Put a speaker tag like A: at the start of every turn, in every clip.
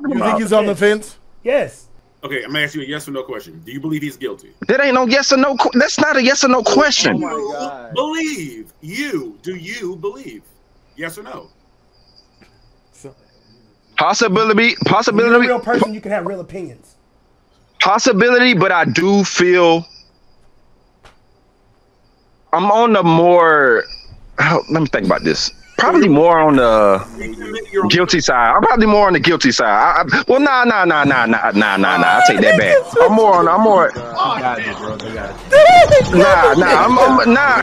A: You think he's on the fence?
B: Yes.
C: Okay, I'm gonna ask you a yes or no question. Do you believe he's guilty?
D: That ain't no yes or no. That's not a yes or no question.
C: Do you believe? Yes or no?
D: Possibility.
B: When you're a real person, you can have real opinions.
D: Possibility, but I do feel I'm on the more. Let me think about this. Probably more on the guilty side. I'm probably more on the guilty side. Well, nah. I take that back. I'm more. Nah.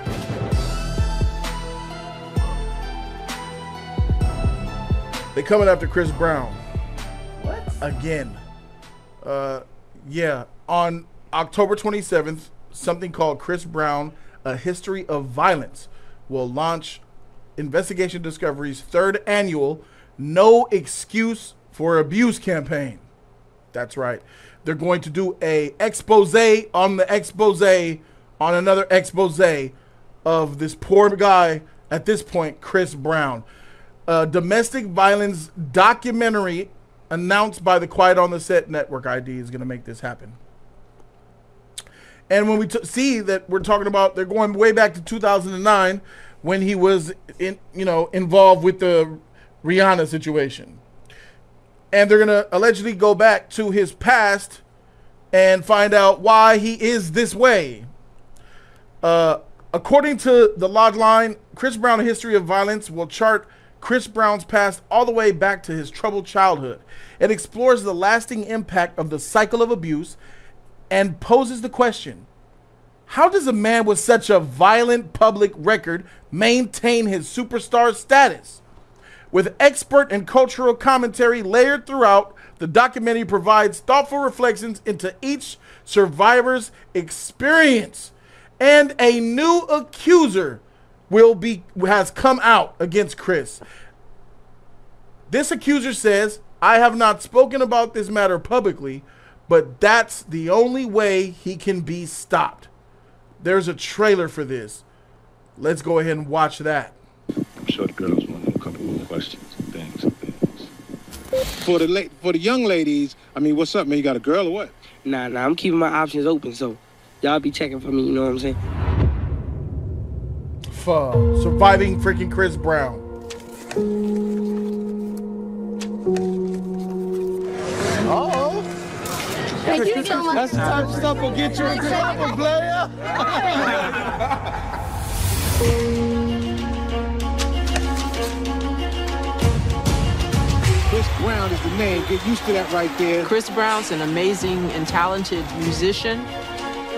A: They coming after Chris Brown.
B: What?
A: Again. Yeah. On October 27th, something called Chris Brown, A History of Violence will launch Investigation Discovery's third annual No Excuse for Abuse campaign. That's right. They're going to do a expose on the expose on another expose of this poor guy, at this point, Chris Brown. A domestic violence documentary announced by the Quiet on the Set Network ID is going to make this happen. And when we see that we're talking about, they're going way back to 2009 when he was involved with the Rihanna situation. And they're going to allegedly go back to his past and find out why he is this way. According to the logline, Chris Brown, A History of Violence will chart Chris Brown's past all the way back to his troubled childhood. It explores the lasting impact of the cycle of abuse and poses the question, how does a man with such a violent public record maintain his superstar status? With expert and cultural commentary layered throughout, the documentary provides thoughtful reflections into each survivor's experience. And a new accuser has come out against Chris. This accuser says, I have not spoken about this matter publicly, but that's the only way he can be stopped. There's a trailer for this. Let's go ahead and watch that.
E: I'm sure the girls want a couple more questions and things.
F: For the young ladies, I mean, what's up, man? You got a girl or what?
G: Nah, I'm keeping my options open, so y'all be checking for me, you know what I'm saying?
A: For surviving freaking Chris Brown.
H: Uh-oh. Thank you so much.
F: That's the type of stuff will get you in trouble, player. Chris Brown is the name. Get used to that right there.
I: Chris Brown's an amazing and talented musician,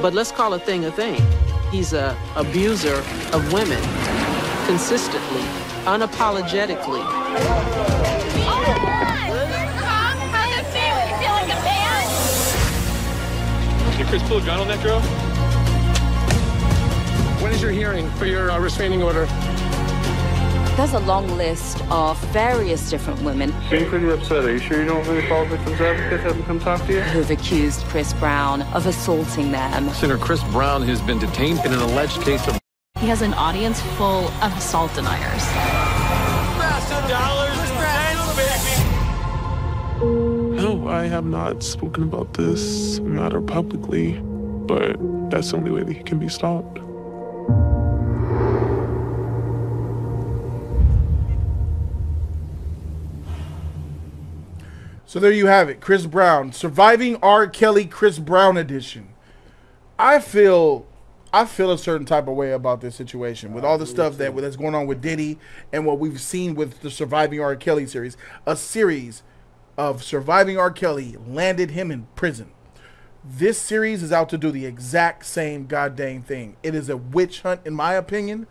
I: but let's call a thing a thing. He's an abuser of women, consistently, unapologetically.
J: Did Chris pull a gun on that girl?
K: When is your hearing for your restraining order?
L: There's a long list of various different women.
J: Being pretty upset. Are you sure you don't really call victims advocates have them come talk to you?
L: Who've accused Chris Brown of assaulting them.
M: Senator Chris Brown has been detained in an alleged case of...
N: He has an audience full of assault deniers.
J: No, I have not spoken about this matter publicly, but that's the only way that he can be stopped.
A: So there you have it. Chris Brown. Surviving R. Kelly Chris Brown edition. I feel a certain type of way about this situation with all the stuff that's going on with Diddy and what we've seen with the Surviving R. Kelly series. A series of Surviving R. Kelly landed him in prison. This series is out to do the exact same goddamn thing. It is a witch hunt, in my opinion.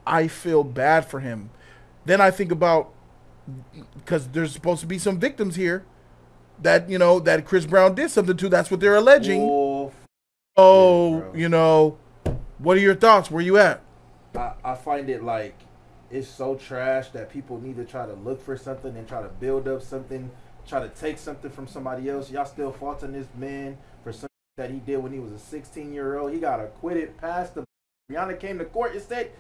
A: I feel bad for him. Then I think about, because there's supposed to be some victims here that, that Chris Brown did something to. That's what they're alleging. What are your thoughts? Where you at?
O: I find it like it's so trash that people need to try to look for something and try to build up something, try to take something from somebody else. Y'all still faulting this man for something that he did when he was a 16-year-old. He got acquitted past the... Rihanna came to court and said,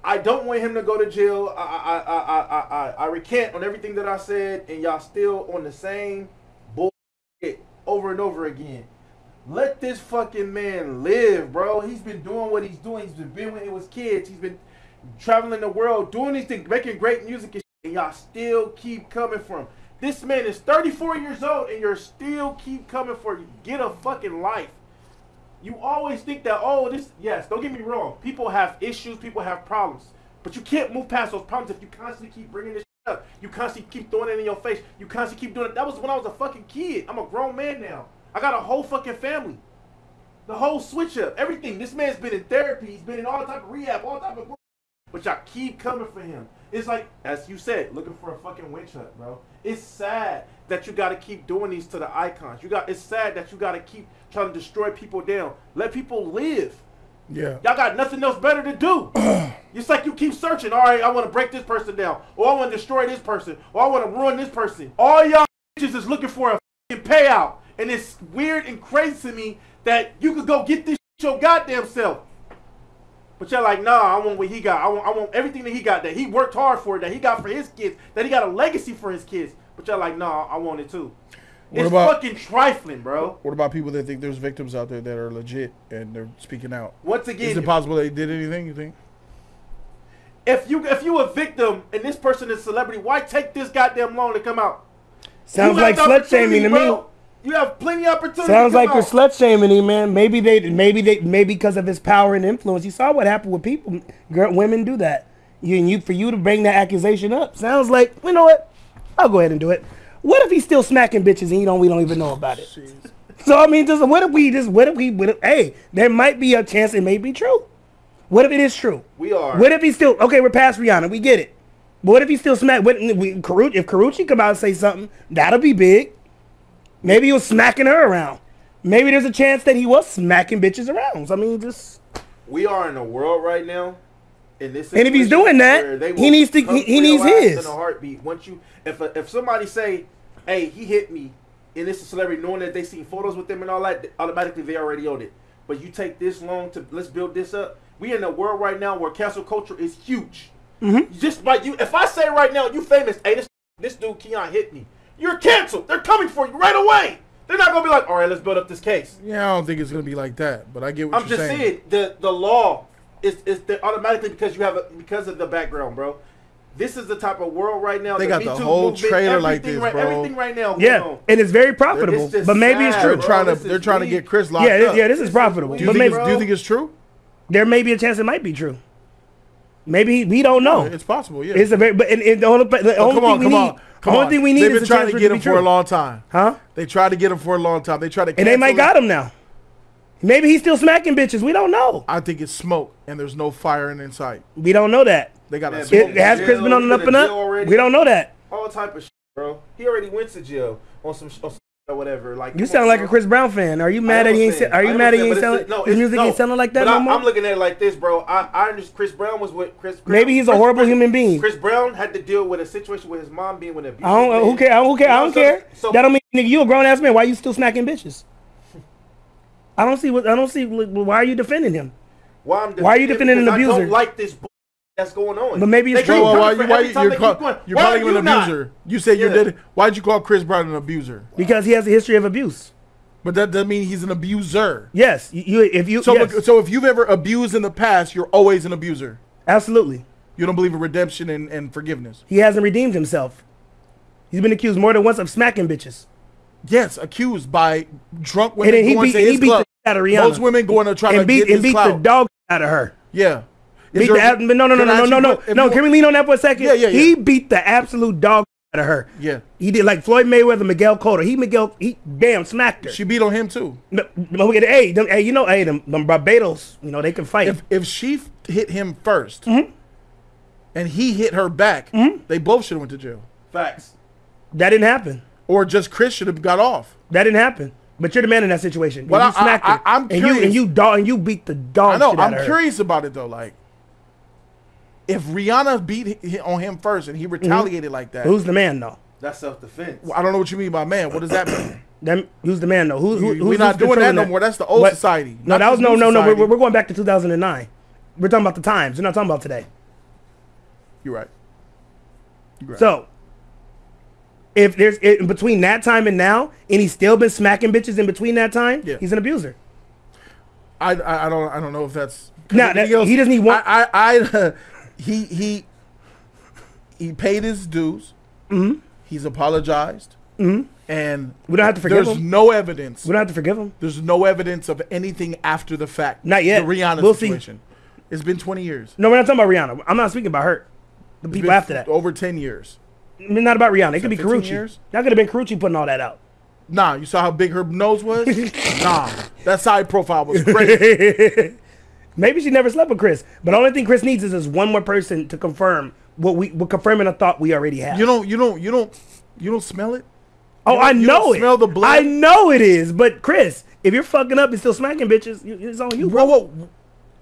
O: I don't want him to go to jail. I recant on everything that I said, and y'all still on the same bullshit over and over again. Let this fucking man live, bro. He's been doing what he's doing. He's been when he was kids. He's been traveling the world, doing these things, making great music and shit, and y'all still keep coming for him. This man is 34 years old, and you're still keep coming for him. Get a fucking life. You always think that, oh, this, yes, don't get me wrong. People have issues, people have problems. But you can't move past those problems if you constantly keep bringing this shit up. You constantly keep throwing it in your face. You constantly keep doing it. That was when I was a fucking kid. I'm a grown man now. I got a whole fucking family. The whole switch up, everything. This man's been in therapy. He's been in all type of rehab, all type of. But y'all keep coming for him. It's like, as you said, looking for a fucking witch hunt, bro. It's sad that you got to keep doing these to the icons. It's sad that you got to keep trying to destroy people down. Let people live.
A: Yeah.
O: Y'all got nothing else better to do. It's like you keep searching. All right, I want to break this person down. Or I want to destroy this person. Or I want to ruin this person. All y'all bitches is looking for a fucking payout. And it's weird and crazy to me that you could go get this shit your goddamn self. But y'all like, nah, I want what he got. I want everything that he got, that he worked hard for, that he got for his kids, that he got a legacy for his kids. But y'all like, nah, I want it too. It's fucking trifling, bro.
A: What about people that think there's victims out there that are legit and they're speaking out?
O: Once again,
A: is it possible they did anything, you think?
O: If you a victim and this person is a celebrity, why take this goddamn long to come out?
B: Sounds like slut shaming to me.
O: You have plenty of opportunity.
B: Sounds like you're slut shaming him, man. Maybe because of his power and influence. You saw what happened with people. Women do that. For you to bring that accusation up sounds like, you know what? I'll go ahead and do it. What if he's still smacking bitches and we don't even know about it? So I mean, hey, there might be a chance it may be true. What if it is true?
O: We are.
B: What if he's still okay? We're past Rihanna. We get it. But what if he still smack? If Karuchi come out and say something, that'll be big. Maybe he was smacking her around. Maybe there's a chance that he was smacking bitches around. So, I mean, just.
O: We are in a world right now. And if
B: he's doing that, he needs his.
O: In a heartbeat. Once if somebody say, "Hey, he hit me," and it's a celebrity, knowing that they seen photos with them and all that, automatically they already own it. But you take this long to let's build this up. We in a world right now where cancel culture is huge. Just by you, if I say right now you famous, hey, this dude Keon hit me. You're canceled. They're coming for you right away. They're not gonna be like, all right, let's build up this case.
A: Yeah, I don't think it's gonna be like that. But I get what you're saying.
O: I'm just saying the law is automatically because of the background, bro. This is the type of world right now.
A: They got the whole trailer like this, bro.
O: Everything right now.
B: Yeah, and it's very profitable. But maybe it's true.
A: They're trying to get Chris locked up.
B: Yeah, this is profitable.
A: Do you think it's true?
B: There may be a chance it might be true. Maybe we don't know.
A: It's possible. Yeah.
B: It's a very the only thing we need.
A: They've been trying to get him for a long time.
B: Huh?
A: They tried to get him for a long time. They tried to.
B: And they might got him now. Maybe he's still smacking bitches. We don't know.
A: I think it's smoke and there's no fire in sight.
B: We don't know that.
A: They got
B: has Chris been on the up and up? We don't know that.
O: All type of shit, bro. He already went to jail on some or whatever. Like
B: you sound like a Chris Brown fan. Are you mad that he ain't? Are you mad he ain't selling? His music ain't selling like that no more.
O: I'm looking at it like this, bro. I understand Chris Brown was with Chris.
B: Maybe he's a horrible human being.
O: Chris Brown had to deal with a situation with his mom being with an abusive
B: man. Who care? I don't care. That don't mean nigga, you a grown ass man. Why you still smacking bitches? I don't see. Why are you defending him? Why are you defending an abuser?
O: I don't like this that's going on.
B: But maybe it's true.
A: You're calling him an abuser. You say you did. Why'd you call Chris Brown an abuser?
B: Because he has a history of abuse.
A: But that doesn't mean he's an abuser.
B: Yes.
A: So if you've ever abused in the past, you're always an abuser.
B: Absolutely.
A: You don't believe in redemption and forgiveness.
B: He hasn't redeemed himself. He's been accused more than once of smacking bitches.
A: Yes, accused by drunk women going to his club.
B: He beat the out of Rihanna.
A: Most women going to try to get his clout.
B: And beat the dog out of her.
A: Yeah.
B: No. Can we lean on that for a second?
A: Yeah.
B: He beat the absolute dog out of her.
A: Yeah.
B: He did like Floyd Mayweather, Miguel Cotto. He damn smacked her.
A: She beat on him too.
B: Them Barbados, they can fight.
A: If she hit him first and he hit her back, they both should have went to jail.
O: Facts.
B: That didn't happen.
A: Or just Chris should have got off.
B: That didn't happen. But you're the man in that situation.
A: Well,
B: you smacked her.
A: I'm curious.
B: And you beat the dog.
A: I know.
B: Shit out of
A: I'm
B: her.
A: curious about it though. Like, if Rihanna beat on him first and he retaliated like that,
B: who's the man though?
O: That's self-defense.
A: Well, I don't know what you mean by man. What does that mean?
B: Who's the man though?
A: We're not doing that no more. That's the old society.
B: No, that was no. We're going back to 2009. We're talking about the times. We're not talking about today.
A: You're right. You're right.
B: So, if there's in between that time and now, and he's still been smacking bitches in between that time, he's an abuser.
A: I don't know if that's
B: no. He doesn't even want.
A: He paid his dues.
B: Mm-hmm.
A: He's apologized.
B: Mm-hmm.
A: And
B: we don't have to forgive him.
A: There's no evidence.
B: We don't have to forgive him.
A: There's no evidence of anything after the fact.
B: Not yet.
A: The Rihanna situation. It's been 20 years.
B: No, we're not talking about Rihanna. I'm not speaking about her. The people after that.
A: Over 10 years.
B: Not about Rihanna. It could be
A: 15
B: Karuchi.
A: years?
B: That could have been Karuchi putting all that out.
A: Nah, you saw how big her nose was? Nah, that side profile was crazy.
B: Maybe she never slept with Chris. But the only thing Chris needs is one more person to confirm what confirming a thought we already have.
A: You don't smell it?
B: Oh, I know it.
A: Smell the blood?
B: I know it is. But Chris, if you're fucking up and still smacking bitches, it's on you, bro.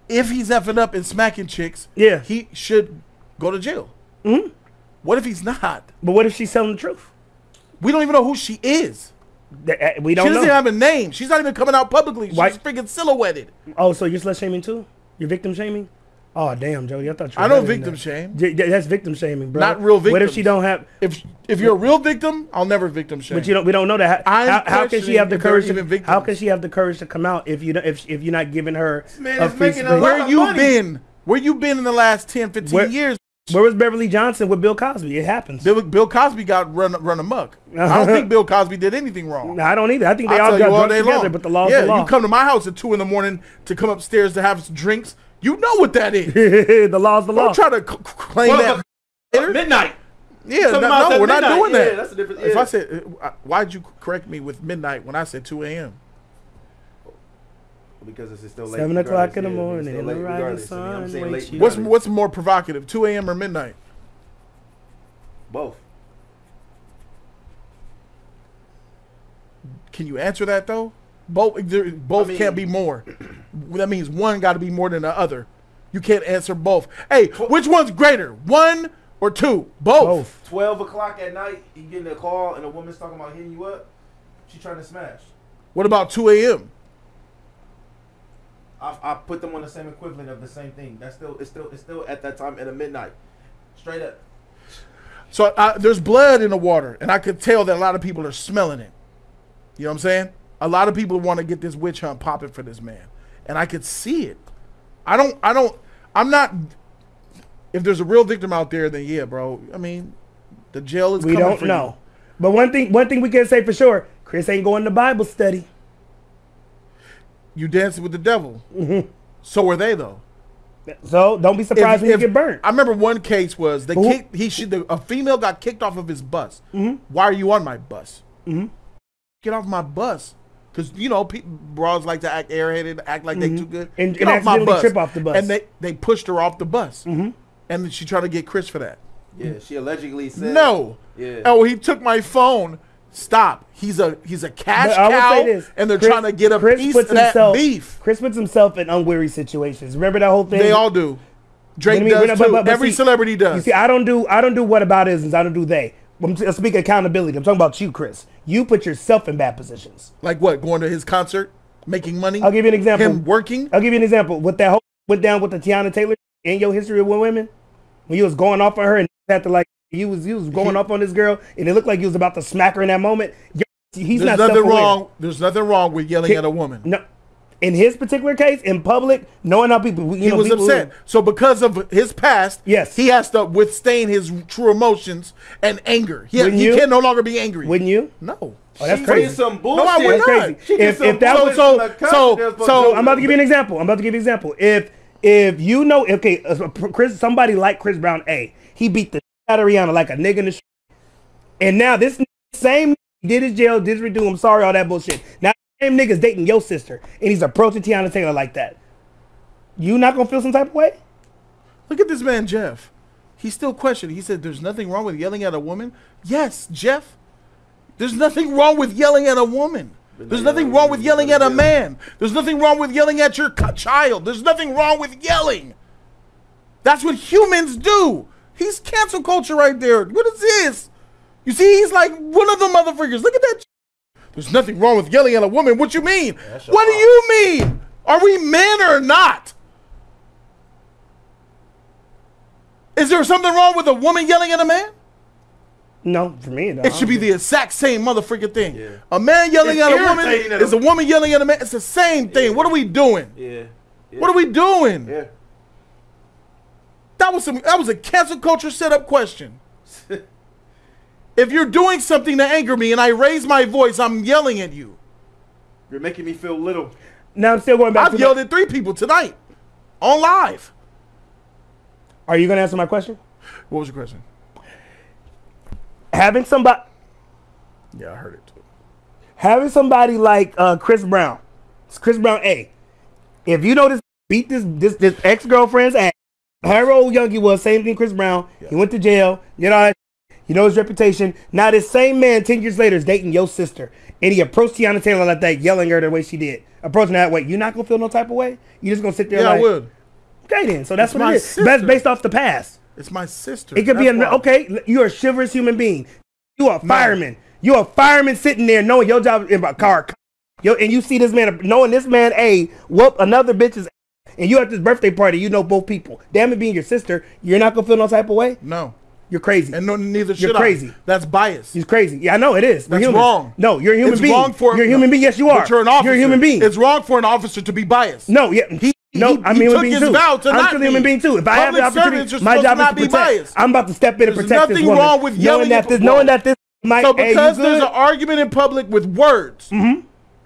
A: If he's effing up and smacking chicks, he should go to jail.
B: Mm-hmm.
A: What if he's not?
B: But what if she's telling the truth?
A: We don't even know who she is.
B: We don't know.
A: She doesn't have a name. She's not even coming out publicly. She's freaking silhouetted.
B: Oh, so you're slut shaming too? You're victim shaming? Oh, damn, Jody. I thought you were
A: I don't victim shame.
B: That's victim shaming, bro.
A: Not real victims.
B: What if she don't have...
A: If you're a real victim, I'll never victim shame.
B: But we don't know that. How can she have the courage? How can she have the courage to come out if you're not giving her a free space?
A: Where you been? Where you been in the last 10, 15 years?
B: Where was Beverly Johnson with Bill Cosby? It happens.
A: Bill Cosby got run amok. I don't think Bill Cosby did anything wrong.
B: No, I don't either. I think they all got drunk together, but the law's the law.
A: You come to my house at 2 in.the morning to come upstairs to have some drinks. You know what that is.
B: The law's the law.
A: Don't try to claim that.
O: Midnight.
A: Yeah, no, we're not doing that.
O: Yeah, that's a different.
A: If I said, why'd you correct me with midnight when I said 2 a.m.?
O: Because it's still late.
B: 7 o'clock in the morning, and the rising sun.
A: What's more provocative, 2 a.m. or midnight?
O: Both.
A: Can you answer that though? Both can't be more. That means one got to be more than the other. You can't answer both. Hey, which one's greater, 1 or 2? Both.
O: 12 o'clock at night, you getting a call and a woman's talking about hitting you up. She trying to smash.
A: What about 2 a.m.?
O: I put them on the same equivalent of the same thing. It's still at that time at a midnight, straight up.
A: So there's blood in the water, and I could tell that a lot of people are smelling it. You know what I'm saying? A lot of people want to get this witch hunt popping for this man, and I could see it. I'm not. If there's a real victim out there, then yeah, bro. I mean, the jail is.
B: We don't know, but one thing we can say for sure: Chris ain't going to Bible study.
A: You dancing with the devil. Mm-hmm. So are they though.
B: So don't be surprised when you get burnt.
A: I remember one case was a female got kicked off of his bus. Mm-hmm. Why are you on my bus? Mm-hmm. Get off my bus. Because, bras like to act airheaded, act like they too good.
B: And accidentally trip off the bus.
A: And they pushed her off the bus. Mm-hmm. And she tried to get Chris for that.
O: Yeah, she allegedly said.
A: No.
O: Yeah.
A: Oh, he took my phone. Stop. He's a cash cow, and they're trying to get a piece of that beef.
B: Chris puts himself in unwary situations. Remember that whole thing?
A: They all do. Drake does too. Every celebrity does.
B: You see, I don't do whataboutisms. I don't do they. I'm speaking accountability. I'm talking about you, Chris. You put yourself in bad positions.
A: Like what? Going to his concert, making money?
B: I'll give you an example.
A: Him working?
B: I'll give you an example. What that whole went down with the Tiana Taylor in your history with women, when you was going off on her and had to like he was going off on this girl, and it looked like he was about to smack her in that moment. He's not self-aware.
A: There's nothing wrong with yelling at a woman.
B: No. In his particular case, in public, knowing how people...
A: He was upset. So because of his past,
B: yes,
A: he has to withstand his true emotions and anger. He can no longer be angry.
B: Wouldn't you?
A: No.
B: Oh, that's crazy.
O: Some bullshit.
A: No, I would not.
B: Crazy. If that was so, I'm about to give you an example. If you know, okay, Chris, somebody like Chris Brown, he beat the shit out of Rihanna like a nigga in the street. And now this same did his jail, did his redo, I'm sorry, all that bullshit. Now the same nigga's dating your sister, and he's approaching Tiana Taylor like that. You not gonna feel some type of way?
A: Look at this man, Jeff. He's still questioning. He said, there's nothing wrong with yelling at a woman. Yes, Jeff. There's nothing wrong with yelling at a woman. There's nothing wrong with yelling at a man. There's nothing wrong with yelling at your child. There's nothing wrong with yelling. That's what humans do. He's cancel culture right there. What is this? You see, he's like one of the motherfuckers. Look at that. There's nothing wrong with yelling at a woman. What you mean? What do you mean? Are we men or not? Is there something wrong with a woman yelling at a man?
B: No, for me, no.
A: It should be the exact same motherfucking thing. Yeah. A man yelling at a woman is a woman yelling at a man. It's the same thing. Yeah. What are we doing?
O: Yeah.
A: What are we doing?
O: Yeah.
A: That was a cancel culture setup question. If you're doing something to anger me and I raise my voice, I'm yelling at you.
O: You're making me feel little.
B: Now I'm still going back.
A: I've yelled at 3 people tonight on live.
B: Are you going to answer my question?
A: What was your question?
B: Having somebody.
A: Yeah, I heard it too.
B: Having somebody like Chris Brown. It's Chris Brown A. If you know this, beat this ex-girlfriend's ass. However old young he was, same thing Chris Brown. Yeah. He went to jail. You know, his reputation. Now this same man 10 years later is dating your sister. And he approached Tiana Taylor like that, yelling at her the way she did. Approaching her that way. You're not going to feel no type of way? You're just going to sit there like.
A: Yeah, I would.
B: Okay then. So that's what it is. That's based off the past.
A: It's my sister.
B: It could be okay. You're a chivalrous human being. You are a fireman. You're a fireman sitting there knowing your job is in a car. And you see this man, knowing this man A whoop another bitch's ass, and you at this birthday party, you know both people. Damn it, being your sister, you're not gonna feel no type of way.
A: No,
B: you're crazy.
A: And no, neither should
B: you're crazy.
A: That's bias.
B: He's crazy. Yeah, I know it is.
A: That's wrong.
B: No, you're a human being.
A: Wrong for
B: you're a human being. Yes, you are.
A: But you're an officer.
B: You're a human being.
A: It's wrong for an officer to be biased.
B: No, yeah. I'm a human being too. I'm still a human being too. If I have the opportunity, my job is to protect. Biased. I'm about to step in and protect this woman.
A: There's nothing wrong with yelling at this.
B: Knowing that this might.
A: So because there's an argument in public with words,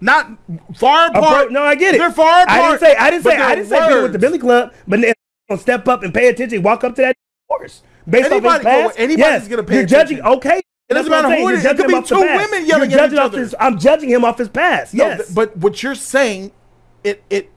A: not far apart.
B: No, I get it.
A: They're far apart.
B: I didn't say being with the Billy Club, but they're gonna step up and pay attention, walk up to that horse. Based off his past,
A: anybody's gonna pay
B: you're
A: attention.
B: judging. Okay.
A: It doesn't matter who it is. It could be 2 women yelling at each other.
B: I'm judging him off his past. Yes.
A: But what you're saying, it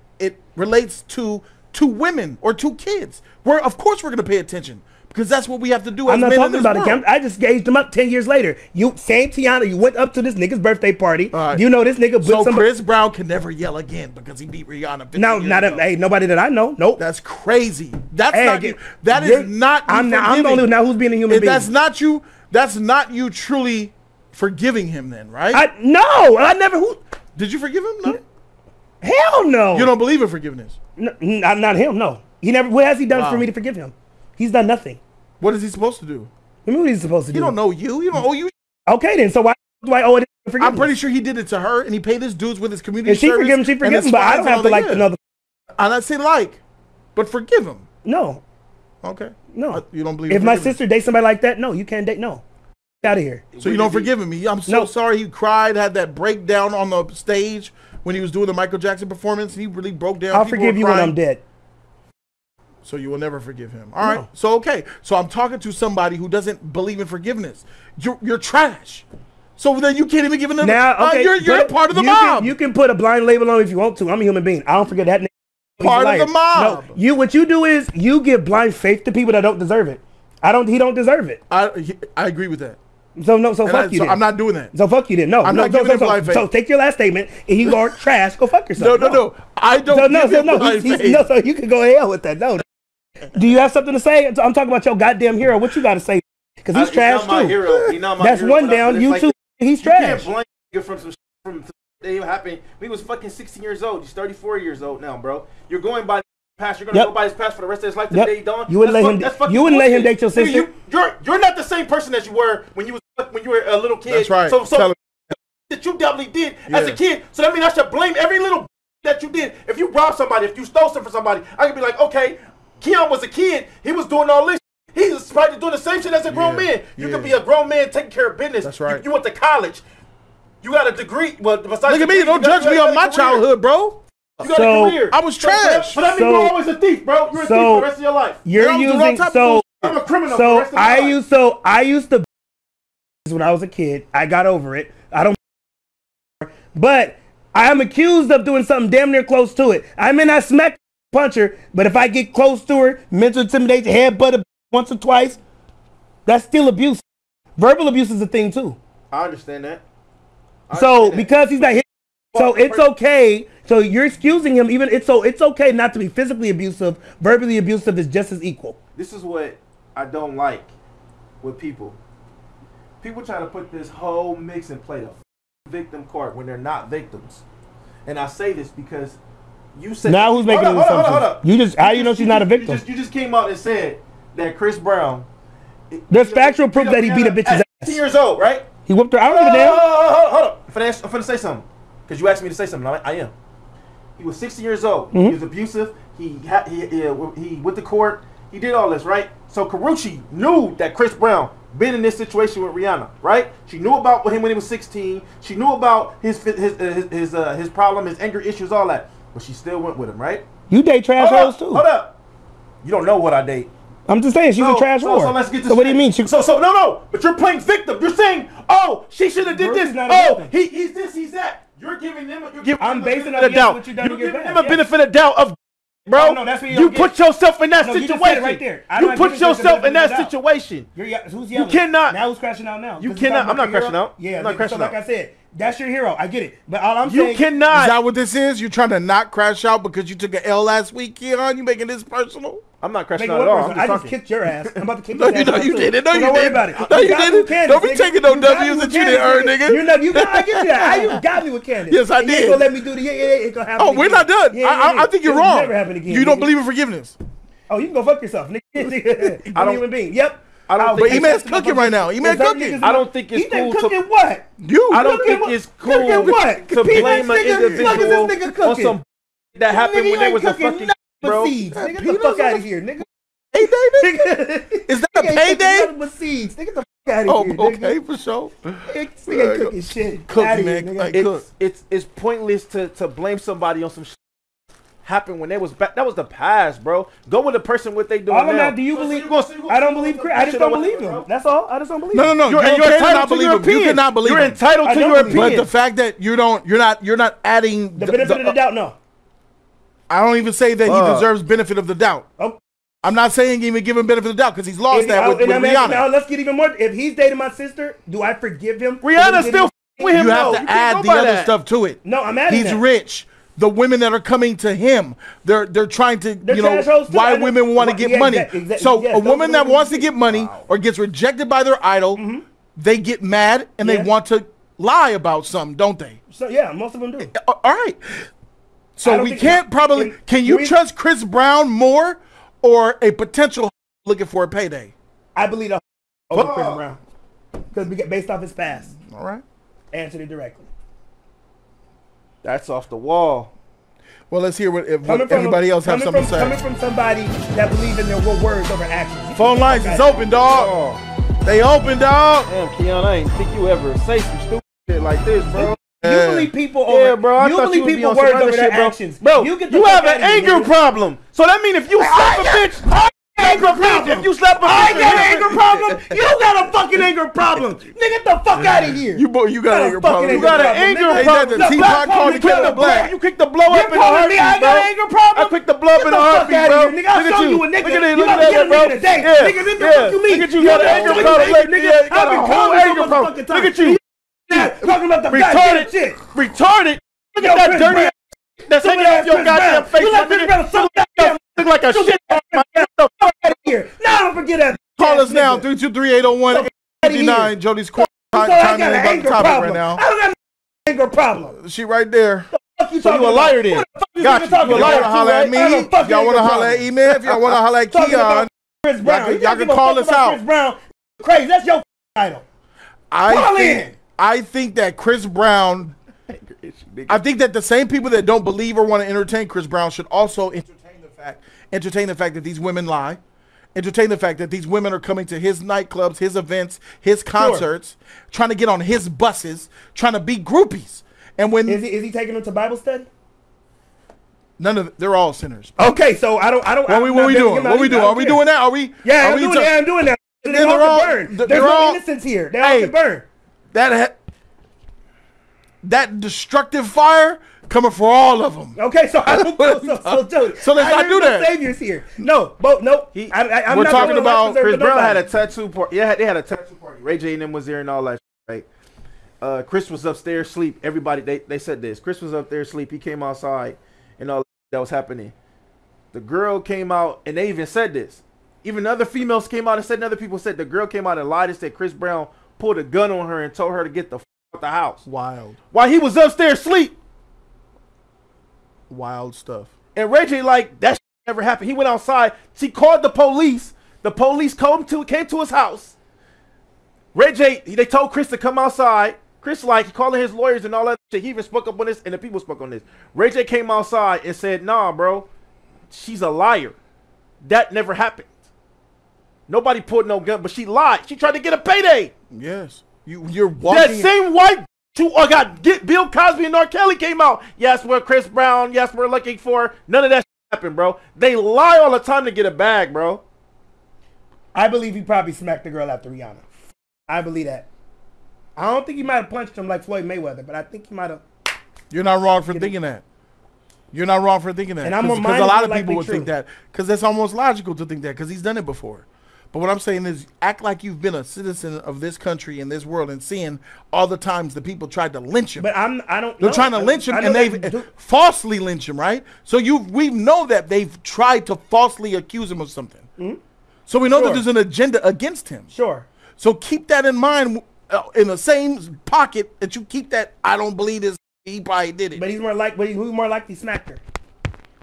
A: relates to 2 women or 2 kids. Where of course we're gonna pay attention because that's what we have to do.
B: I'm
A: as
B: not
A: men
B: talking about it. I just gauged him up 10 years later. Same Tiana. You went up to this nigga's birthday party. Right. You know this nigga.
A: So Chris Brown can never yell again because he beat Rihanna.
B: Hey, nobody that I know. Nope.
A: That's crazy. That's not you. That is not.
B: I'm the only now who's being a human being.
A: That's not you. That's not you truly forgiving him then, right?
B: No, I never.
A: Did you forgive him? No.
B: Hell no.
A: You don't believe in forgiveness?
B: No, not him. No. He never. What has he done for me to forgive him? He's done nothing.
A: What is he supposed to do?
B: What is he supposed to do?
A: You don't know you. You don't owe you.
B: Okay then. So why do I owe it forgiveness?
A: I'm pretty sure he did it to her, and he paid his dues with his community
B: service. And she forgive him, but I don't have to like another.
A: I'm not saying but forgive him.
B: No.
A: Okay.
B: No.
A: You don't believe.
B: If my sister dates somebody like that, no, you can't date. No. Get out of here.
A: So you don't forgive him. I'm so sorry. He cried, had that breakdown on the stage when he was doing the Michael Jackson performance. He really broke down.
B: I'll forgive you when I'm dead.
A: So you will never forgive him. All right. So okay. So I'm talking to somebody who doesn't believe in forgiveness. You're trash. So then you can't even give another.
B: Now, okay,
A: you're a part of the mob.
B: You can put a blind label on if you want to. I'm a human being. I don't forget that.
A: Part of the mob.
B: No, what you do is you give blind faith to people that don't deserve it. He don't deserve it.
A: I agree with that.
B: So fuck you.
A: So I'm not doing that.
B: So fuck you then. No,
A: I'm not giving blind faith.
B: So take your last statement and you are trash. Go fuck yourself.
A: No. I don't.
B: So you can go hell with that. No. Do you have something to say? I'm talking about your goddamn hero. What you got to say? Because he's trash too.
O: He's not my
B: That's
O: hero,
B: one down. You too. He's trash.
O: You can't blame from some from that happened. He was fucking 16 years old. He's 34 years old now, bro. You're going by past. You're gonna go by his past for the rest of his life. The day he done.
B: You wouldn't let him date your sister.
O: You're not the same person as you were when you were a little kid.
A: That's right.
O: So that you definitely did as a kid. So that means I should blame every little that you did. If you robbed somebody, if you stole something from somebody, I could be like, okay, Keon was a kid. He was doing all this. He was probably doing the same shit as a grown man. You could be a grown man taking care of business.
A: That's right.
O: You went to college. You got a degree. Well, besides
A: look at me. Don't judge me on my childhood, bro.
O: You got a career.
A: I was trash.
O: But that means you're always a thief, bro. You're a thief for the rest of your life.
B: You're using
O: I'm a criminal for the rest of my life.
B: I used to when I was a kid. I got over it. I don't. But I am accused of doing something damn near close to it. I may not smack punch her, but if I get close to her, mental intimidation, headbutt her once or twice, that's still abuse. Verbal abuse is a thing too.
O: I understand that.
B: Because he's not hit, so it's okay. So you're excusing him. Even it's okay not to be physically abusive. Verbally abusive is just as equal.
O: This is what I don't like with people. People try to put this whole mix and play the victim card when they're not victims. And I say this because you said
B: now who's making an assumption?
O: Hold up.
B: You just how you know she's not a victim?
O: You just came out and said that Chris Brown.
B: There's factual proof that he beat a bitch's ass.
O: 16 years old, right?
B: He whooped her. I don't give a damn.
O: Hold up. I'm finna say something. Because you asked me to say something. I am. He was 16 years old.
B: Mm-hmm.
O: He was abusive. He went to court. He did all this, right? So Karrueche knew that Chris Brown been in this situation with Rihanna, right? She knew about him when he was 16. She knew about his problem, his anger issues, all that. But she still went with him, right?
B: You date trash hoes too.
O: Hold up. You don't know what I date.
B: I'm just saying she's a trash whore.
O: So let's get this.
B: So what do you mean?
O: No. But you're playing victim. You're saying, oh, she should have did this. Oh, he's this, he's that. You're giving them.
B: I'm basing it on what you done.
O: You're giving them a benefit of doubt of. Bro,
B: no, that's what
O: you put yourself in that
B: you
O: situation.
B: just said it right there.
O: You put yourself in that situation.
B: Who's yelling?
O: You cannot.
B: Now who's crashing out now?
O: You cannot. I'm not crashing out.
B: Yeah,
O: I'm not crashing out.
B: Like I said, that's your hero. I get it. But all I'm saying,
O: you cannot.
A: Is that what this is? You're trying to not crash out because you took an L last week, Keon? You making this personal?
O: I'm not crashing out at all.
B: I just kicked your ass. I'm about to kick
A: your
B: ass.
A: No, you didn't. No, you
B: don't worry
A: didn't.
B: about it.
A: No, you didn't. Don't be taking no W's that you didn't earn, nigga.
B: I get you that. You got me with Candace.
A: Yes, I did.
B: You ain't gonna let me do the it's gonna happen.
A: Oh, we're not done. I think you're wrong.
B: Never happen again.
A: You don't believe in forgiveness.
B: Oh, you can go fuck yourself, nigga. I don't human being. Yep.
O: I don't
A: but E-Man's cooking right now. E-Man cooking.
O: I don't think it's cool
B: cooking what?
O: I don't think it's cool to blame an individual on some that happened when they was a fucking bro.
B: Nigga, get the fuck out of here, nigga.
A: Payday, nigga? Is that a payday?
B: With seeds. Nigga, get the fuck out of here, nigga.
A: Okay, for sure.
B: Nigga ain't cooking shit.
A: Cooking, man. Like,
O: it's pointless to blame somebody on some shit happened when they was back. That was the past, bro. Go with the person what they doing
B: all
O: now.
B: Do you believe? I don't believe Chris. I just don't believe him. That's all. I just don't believe him.
A: No. You're entitled to your opinion. You cannot believe
O: You're entitled to your opinion.
A: But the fact that you're not adding
B: the benefit of the doubt. No.
A: I don't even say that he deserves benefit of the doubt.
B: Oh.
A: I'm not saying even give him benefit of the doubt because he's lost that with Rihanna.
B: Now let's get even more. If he's dating my sister, do I forgive him?
O: Rihanna's still with him.
A: You have to add the other stuff to it.
B: No, I'm adding
A: He's rich. The women that are coming to him, they're trying to, why women want to get money. So a woman that wants to get money or gets rejected by their idol, they get mad and they want to lie about something, don't they?
B: So yeah, most of them do.
A: All right. So we can't probably. Can you trust Chris Brown more or a potential looking for a payday?
B: I believe over Chris Brown because we get based off his past.
A: All right.
B: Answered it directly.
O: That's off the wall.
A: Well, let's hear what everybody else has something to say.
B: Coming from somebody that believes in their words over actions.
A: Phone lines is open, dog. They open, dog.
O: Damn, Keon, I ain't think you ever say some stupid shit like this, bro.
B: You believe people over,
O: bro. I
B: you
O: thought
B: believe
O: you
B: people
O: would be on
B: words over their
O: bro.
B: actions.
O: Bro, you have an anger problem. So that means if you slap a bitch, anger problem. If you slap a bitch,
B: I got an anger problem. You got a fucking anger problem. Nigga, get the fuck out of here.
A: You got an anger problem.
O: You got an anger problem. You kicked the blow up in a heartbeat, bro.
B: I got an anger problem.
O: I kicked the blow up in a heartbeat, bro.
B: Nigga, I'll show you a nigga.
O: Look at that, bro.
B: Nigga, this the fuck you mean?
O: Look at you got an anger problem. You got a whole anger problem. Look at you.
B: Talking about the goddamn shit.
O: Retarded. Look at that dirty ass that's hanging off your goddamn face. Look like a shit. Get the fuck out of
B: here. Now don't forget that.
A: Call us now, 323-801-89. Jody's chiming in about the topic right now.
B: I don't got an anger problem.
A: She right there.
O: So you a liar then?
A: Got you. You want to holler at me? Y'all want to holler at E-Man? If y'all want to holler at Keon, y'all can call us out.
B: Chris Brown, crazy. That's your title.
A: I think that Chris Brown, I think that the same people that don't believe or want to entertain Chris Brown should also entertain the fact that these women lie, entertain the fact that these women are coming to his nightclubs, his events, his concerts, trying to get on his buses, trying to be groupies. And when
B: is he taking them to Bible study?
A: None of they're all sinners.
B: Okay, so I don't.
A: What we doing? What we doing? Are we doing that? Are we?
B: Yeah, I'm doing that. They're all burn. There's no innocence here. They're all burn.
A: That destructive fire coming for all of them.
B: Okay, so Jody,
A: so let's not do that.
B: Saviors here. No, no.
A: We're talking about
O: Chris Brown had a tattoo party. Yeah, they had a tattoo party. Ray J and them was there and all that shit, right? Chris was upstairs asleep. Everybody, they said this. Chris was up there asleep. He came outside and all that was happening. The girl came out and they even said this. Even other females came out and said, and other people said the girl came out and lied and said Chris Brown pulled a gun on her and told her to get the f out the house.
A: Wild.
O: While he was upstairs asleep.
A: Wild stuff.
O: And Ray J like, that never happened. He went outside. She called the police
P: The police came to his house. Ray J, they told Chris to come outside. Chris, like, calling his lawyers and all that shit. He even spoke up on this, and the people spoke on this. Ray J came outside and said, nah, bro, she's a liar. That never happened. Nobody pulled no gun, but she lied. She tried to get a payday.
A: Yes. You're walking.
P: That same white who get Bill Cosby and R. Kelly came out. Yes, we're Chris Brown. Yes, we're looking for. None of that shit happened, bro. They lie all the time to get a bag, bro.
B: I believe he probably smacked the girl after Rihanna. I believe that. I don't think he might have punched him like Floyd Mayweather, but I think he might have.
A: You're not wrong for thinking that. You're not wrong for thinking that.
B: And I'm
A: because a lot of people would think that, because that's almost logical to think that, because he's done it before. But what I'm saying is, act like you've been a citizen of this country and this world, and seeing all the times the people tried to lynch him.
B: But I don't.
A: They're trying to lynch him, and they've falsely lynch him, right? So we know that they've tried to falsely accuse him of something.
B: Mm-hmm.
A: So we know that there's an agenda against him.
B: Sure.
A: So keep that in mind in the same pocket that you keep that. I don't believe this. He probably did it.
B: But he's more like. But who's more likely smacked her?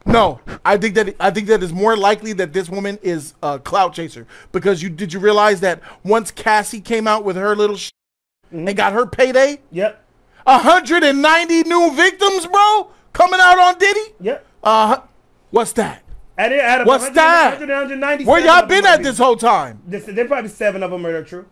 A: No, I think that it's more likely that this woman is a clout chaser, because did you realize that once Cassie came out with her little and got her payday?
B: Yep.
A: 190 new victims, bro, coming out on Diddy.
B: Yep.
A: What's that?
B: What's that?
A: Where y'all been at this whole time?
B: There probably 7 of them are true.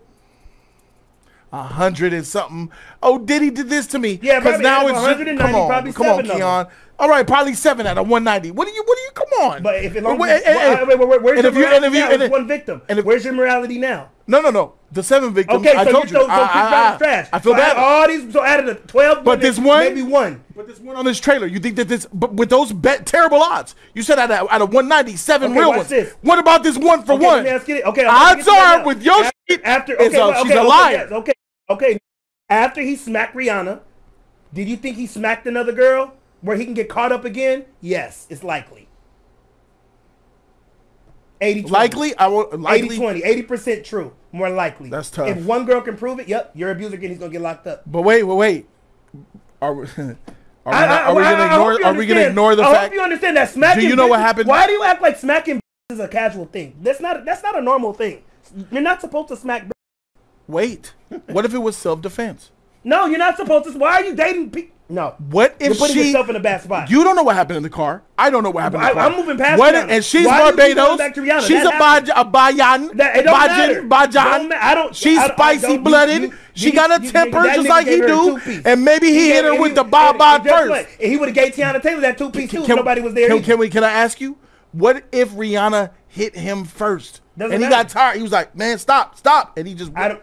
A: 100 and something. Oh, Diddy did this to me.
B: Yeah,
A: because now it's
B: 190. Probably
A: come on, Keon. All right, probably 7 out of 190. What do you? Come on.
B: But if where's your morality now? It's one victim. Where's your morality now?
A: No. The 7 victims.
B: Okay,
A: I
B: so
A: told you.
B: Trash.
A: I feel bad.
B: All these, so out of the 12,
A: but this one,
B: maybe one.
A: But this one on this trailer, you think that this? But with those terrible odds, you said out of 197 real ones.
B: This.
A: What about this 1 for 1?
B: Let me ask you, okay,
A: odds are with your shit. She's a liar.
B: Okay. After he smacked Rihanna, did you think he smacked another girl where he can get caught up again? Yes, it's likely. 80-20.
A: Likely?
B: 80-20. 80% true. More likely.
A: That's tough.
B: If one girl can prove it, yep, your abuser again, he's gonna get locked up.
A: But wait. Are we gonna ignore the fact?
B: I hope you understand that smacking.
A: Do you know what happened?
B: Why do you act like smacking is a casual thing? That's not a normal thing. You're not supposed to smack.
A: Wait. What if it was self-defense?
B: No, you're not supposed to. Why are you dating people? No.
A: What if
B: you're putting yourself in a bad spot?
A: You don't know what happened in the car. I don't know what happened in the car.
B: I'm moving past
A: Rihanna. And she's Barbados. She's a Bajan. She's spicy blooded. She got a temper just like he do. And maybe he hit her with the Bob first.
B: And he would have gave Tiana Taylor that 2-piece too if nobody was there.
A: Can I ask you? What if Rihanna hit him first? And he got tired. He was like, man, stop. And he just What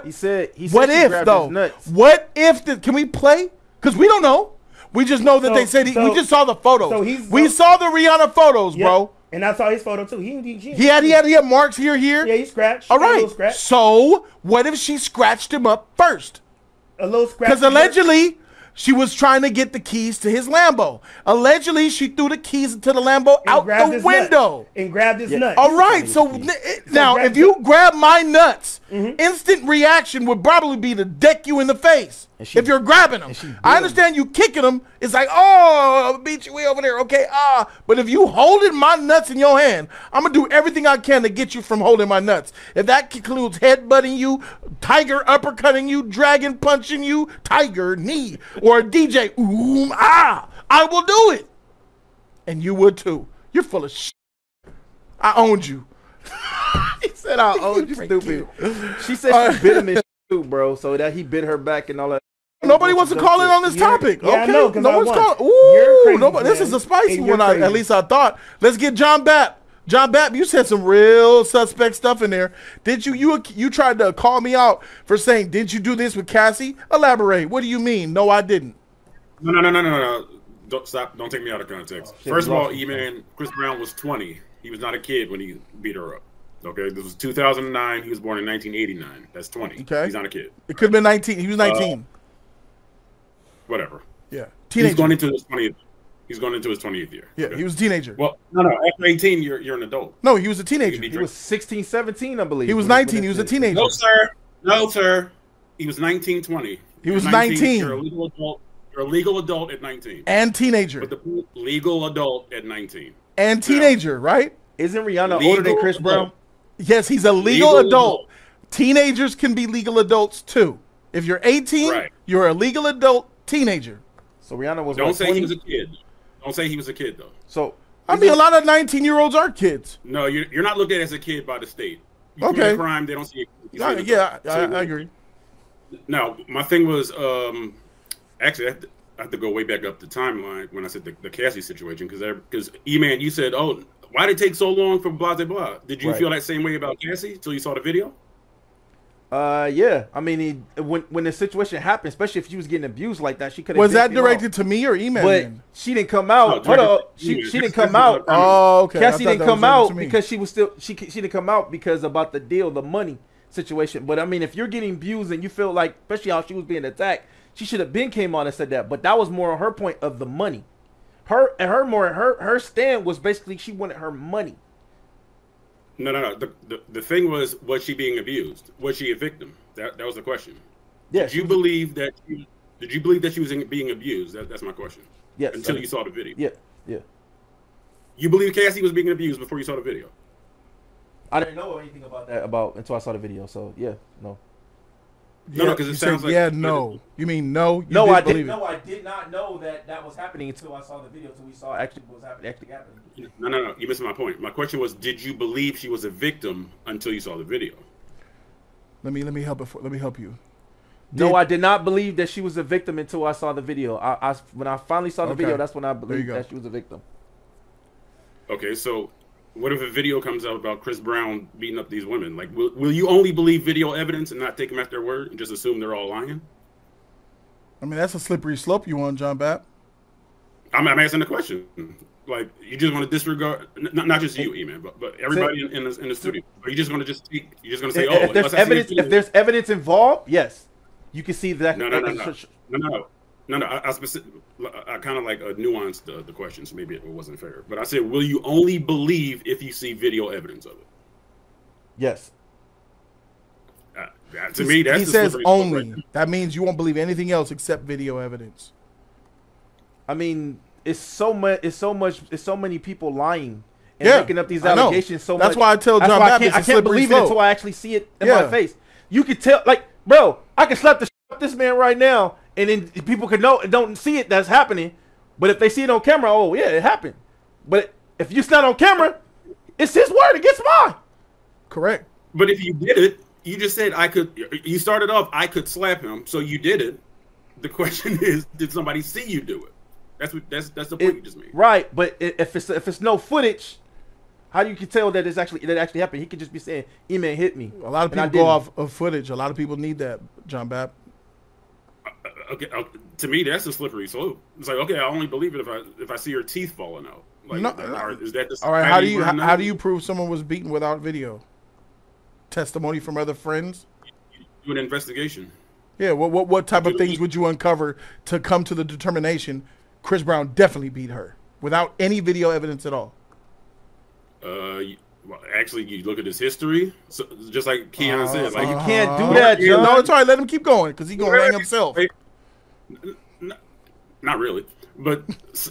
P: he said?
A: What if though? What if? Can we play? Because we don't know. We just know that they said we just saw the photos. We saw the Rihanna photos, bro.
B: And I saw his photo too. He
A: had marks here.
B: Yeah, he scratched.
A: All right. So what if she scratched him up first?
B: A little scratch.
A: Because allegedly she was trying to get the keys to his Lambo. Allegedly, she threw the keys to the Lambo out the window.
B: And grabbed his nuts.
A: All right, so now if you grab my nuts, instant reaction would probably be to deck you in the face if you're grabbing them. I understand you kicking them. It's like, oh, I'll beat you way over there. Okay, but if you holding my nuts in your hand, I'm going to do everything I can to get you from holding my nuts. If that includes headbutting you, tiger uppercutting you, dragon punching you, tiger knee, or a DJ, I will do it. And you would too. You're full of shit. I owned you.
P: He said I owned you, stupid. She said she bit him in too, bro, so that he bit her back and all that.
A: Nobody wants to call in on this topic.
B: Yeah,
A: okay,
B: no
A: one's calling. Ooh, nobody. This is a spicy one. At least I thought. Let's get John Bapp. John Bapp, you said some real suspect stuff in there. Did you tried to call me out for saying, did you do this with Cassie? Elaborate. What do you mean? No, I didn't.
C: No. Don't stop. Don't take me out of context. First of all, E-Man, Chris Brown was 20. He was not a kid when he beat her up. Okay, this was 2009. He was born in 1989. That's 20. Okay. He's not a kid.
A: It could have been 19. He was 19.
C: Whatever.
A: Yeah.
C: Teenager. He's going into his 20th. He's going into his 20th year.
A: Yeah, he was a teenager.
C: Well, no. After 18, you're an adult.
A: No, he was a teenager.
P: He was 16, 17, I believe.
A: He was 19. He was a teenager.
C: No, sir. He was 19, 20.
A: He was 19.
C: You're a legal adult. You're a legal adult at 19.
A: And teenager.
C: But the legal adult at 19.
A: And teenager, right?
P: Isn't Rihanna older than Chris Brown?
A: Yes, he's a legal adult. Teenagers can be legal adults too. If you're 18, you're a legal adult teenager.
P: So Rihanna was.
C: Don't say he was a kid. Don't say he was a kid though.
P: So
A: I mean, a lot of 19-year-olds are kids.
C: No, you're not looked at as a kid by the state. You
A: Okay.
C: commit a crime, they don't see it.
A: Yeah, I agree.
C: Now, my thing was actually I have to go way back up the timeline when I said the Cassie situation because E-Man, you said, oh, why did it take so long for blah blah blah? Did you feel that same way about Cassie until you saw the video?
P: Yeah. I mean, when the situation happened, especially if she was getting abused like that, she could have.
A: Was that directed to me or E-Man?
P: But she didn't come out. Hold on. She didn't come out.
A: Oh, okay.
P: Cassie didn't come out because she was still she didn't come out because about the deal, the money situation. But I mean, if you're getting abused and you feel like, especially how she was being attacked, she should have been came on and said that. But that was more on her point of the money. Her stand was basically she wanted her money.
C: No. The thing was she being abused? Was she a victim? That was the question.
P: Yeah.
C: Did you believe that she was being abused? That's my question.
P: Yes.
C: Until you saw the video.
P: Yeah.
C: You believe Cassie was being abused before you saw the video?
P: I didn't know anything about that until I saw the video. So yeah, no.
C: No, because it sounds like
A: no. You mean no?
P: No, I didn't. No, I did not know that was happening until I saw the video. Until we saw actually what was actually happening.
C: No. You missed my point. My question was, did you believe she was a victim until you saw the video?
A: Let me help you.
P: No, I did not believe that she was a victim until I saw the video. When I finally saw the video, that's when I believed that she was a victim.
C: Okay, so what if a video comes out about Chris Brown beating up these women? Like, will you only believe video evidence and not take them at their word and just assume they're all lying?
A: I mean, that's a slippery slope you on, John Bapp.
C: I'm asking the question. Like, you just want to disregard, not just you, E-Man, but everybody in the studio. Or you just going to say, oh,
P: if there's evidence involved, yes, you can see that.
C: No. I kind of like nuanced the question, so maybe it wasn't fair. But I said, will you only believe if you see video evidence of it?
P: Yes.
C: To me, that's
A: he says only. Right. That means you won't believe anything else except video evidence.
P: I mean, it's so many people lying and making up these allegations. So
A: that's
P: much.
A: Why I tell John Baptist
P: I can't believe it until I actually see it in my face. You could tell, like, bro, I can slap the shit out this man right now, and then people could know don't see it that's happening. But if they see it on camera, oh yeah, it happened. But if it's not on camera, it's his word against mine.
A: Correct.
C: But if you did it, you just said I could. You started off, I could slap him, so you did it. The question is, did somebody see you do it? That's the point you just made.
P: Right, but if it's no footage, how do you can tell that that actually happened? He could just be saying, "E-Man hit me."
A: A lot of people go off of footage. A lot of people need that, John Bapp.
C: Okay, to me, that's a slippery slope. It's like, okay, I only believe it if I see her teeth falling out. Like, is that the
A: all right? How do you prove someone was beaten without video? Testimony from other friends.
C: You do an investigation.
A: Yeah. What type of things would you uncover to come to the determination Chris Brown definitely beat her without any video evidence at all?
C: Well, actually, you look at his history, so just like Keon said, like
P: you can't do that, John.
A: No, it's all right. Let him keep going because he's gonna hang himself.
C: Not really, but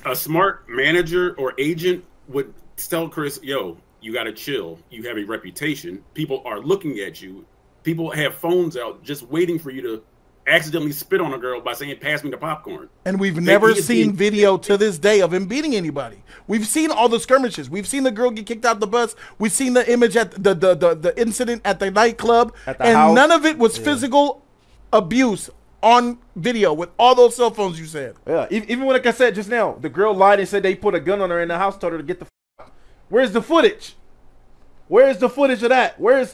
C: a smart manager or agent would tell Chris, "Yo, you got to chill. You have a reputation. People are looking at you. People have phones out just waiting for you to accidentally spit on a girl by saying, 'Pass me the popcorn.'"
A: And we've never seen video to this day of him beating anybody. We've seen all the skirmishes. We've seen the girl get kicked out the bus. We've seen the image at the incident at the nightclub, and house. None of it was physical abuse on video with all those cell phones you said.
P: Yeah, even when, like I said just now, the girl lied and said they put a gun on her in the house, told her to get the out. Where's the footage? Where's the footage of that? Where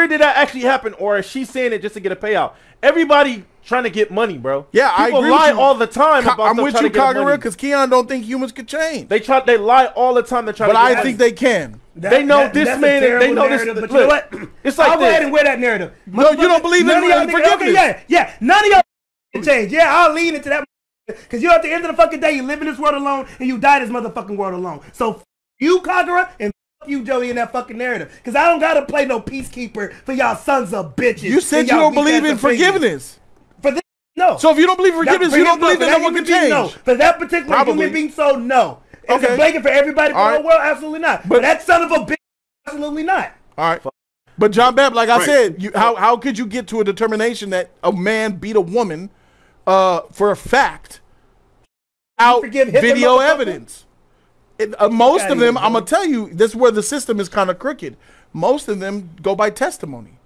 P: did that actually happen? Or is she saying it just to get a payout? Everybody trying to get money, bro.
A: Yeah, I agree.
P: People lie all the time about
A: I'm with you, Kagura, because Keon don't think humans could change.
P: They lie all the time to try.
A: But I think they can.
P: They know this man. They know this.
B: But you know what?
P: It's like
B: I'll go ahead and wear that narrative.
A: No, you don't believe in forgiveness.
B: Okay, yeah. None of y'all change. Yeah, I'll lean into that. Because you at the end of the fucking day, you live in this world alone and you die in this motherfucking world alone. So you, Kagura, and you, Jody, in that fucking narrative. Because I don't gotta play no peacekeeper for y'all sons of bitches.
A: You said you don't believe in forgiveness.
B: For this, no.
A: So if you don't believe in forgiveness, you don't believe that no one can change.
B: No. For that particular human being, so no. Is it blanket for everybody for the whole world? Absolutely not. But that son of a bitch Absolutely not.
A: All right. But John Bab, like I said, how could you get to a determination that a man beat a woman for a fact out video evidence? Most of them, I'm going to tell you, this is where the system is kind of crooked. Most of them go by testimony.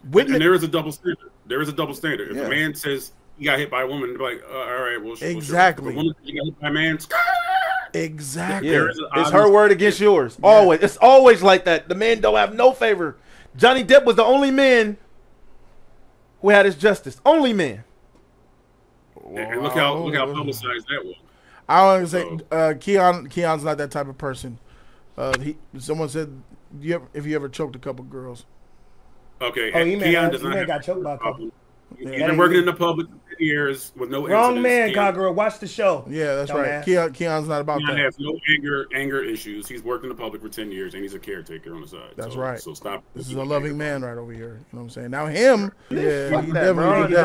C: And there is a double standard. There is a double standard. If a man says he got hit by a woman, they're like, all right, well,
A: exactly.
C: If a woman says he got hit by a man,
A: exactly.
P: Yeah. It's her word against yours. Yeah. Always. It's always like that. The men don't have no favor. Johnny Depp was the only man who had his justice. Only man.
C: And look how publicized that was.
A: I want to say Keon's not that type of person. Someone said if you ever choked a couple girls.
C: Okay.
B: Keon does not got choked by a couple.
C: He's been working in the public for 10 years with no
B: wrong
C: incidents.
B: man, Kagura. Watch the show.
A: Yeah, that's right. Keon's not about
C: Keon
A: that.
C: has no anger issues. He's worked in the public for 10 years, and he's a caretaker on the side.
A: That's right.
C: So stop.
A: This is a loving man right over here. You know what I'm saying? Now him, yeah, he definitely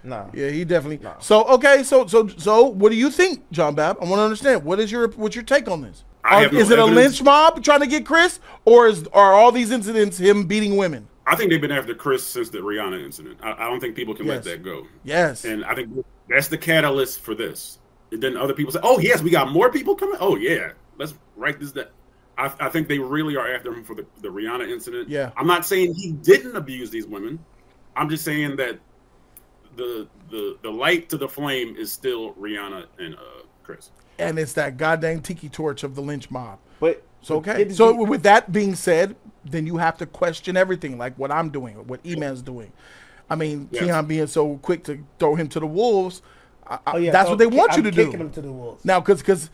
A: Yeah, he definitely.
P: No.
A: So okay, so what do you think, John Bab? I want to understand. What's your take on this? Is it a lynch mob trying to get Chris, or are all these incidents him beating women?
C: I think they've been after Chris since the Rihanna incident. I don't think people can let that go.
A: Yes.
C: And I think that's the catalyst for this. And then other people say, oh, yes, we got more people coming. Oh, yeah, let's write this down. I think they really are after him for the Rihanna incident.
A: Yeah.
C: I'm not saying he didn't abuse these women. I'm just saying that the light to the flame is still Rihanna and Chris.
A: And it's that goddamn tiki torch of the lynch mob.
P: But
A: so okay. So with that being said, then you have to question everything, like what I'm doing, or what E-Man's doing. I mean, Keon being so quick to throw him to the wolves, that's what they want you to do.
B: Kicking him to the wolves.
A: Now, because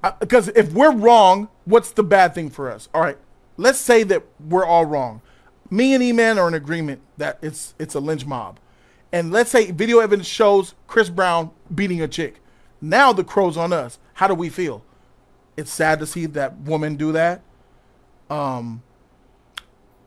A: if we're wrong, what's the bad thing for us? All right, let's say that we're all wrong. Me and E-Man are in agreement that it's a lynch mob. And let's say video evidence shows Chris Brown beating a chick. Now the crow's on us. How do we feel? It's sad to see that woman do that.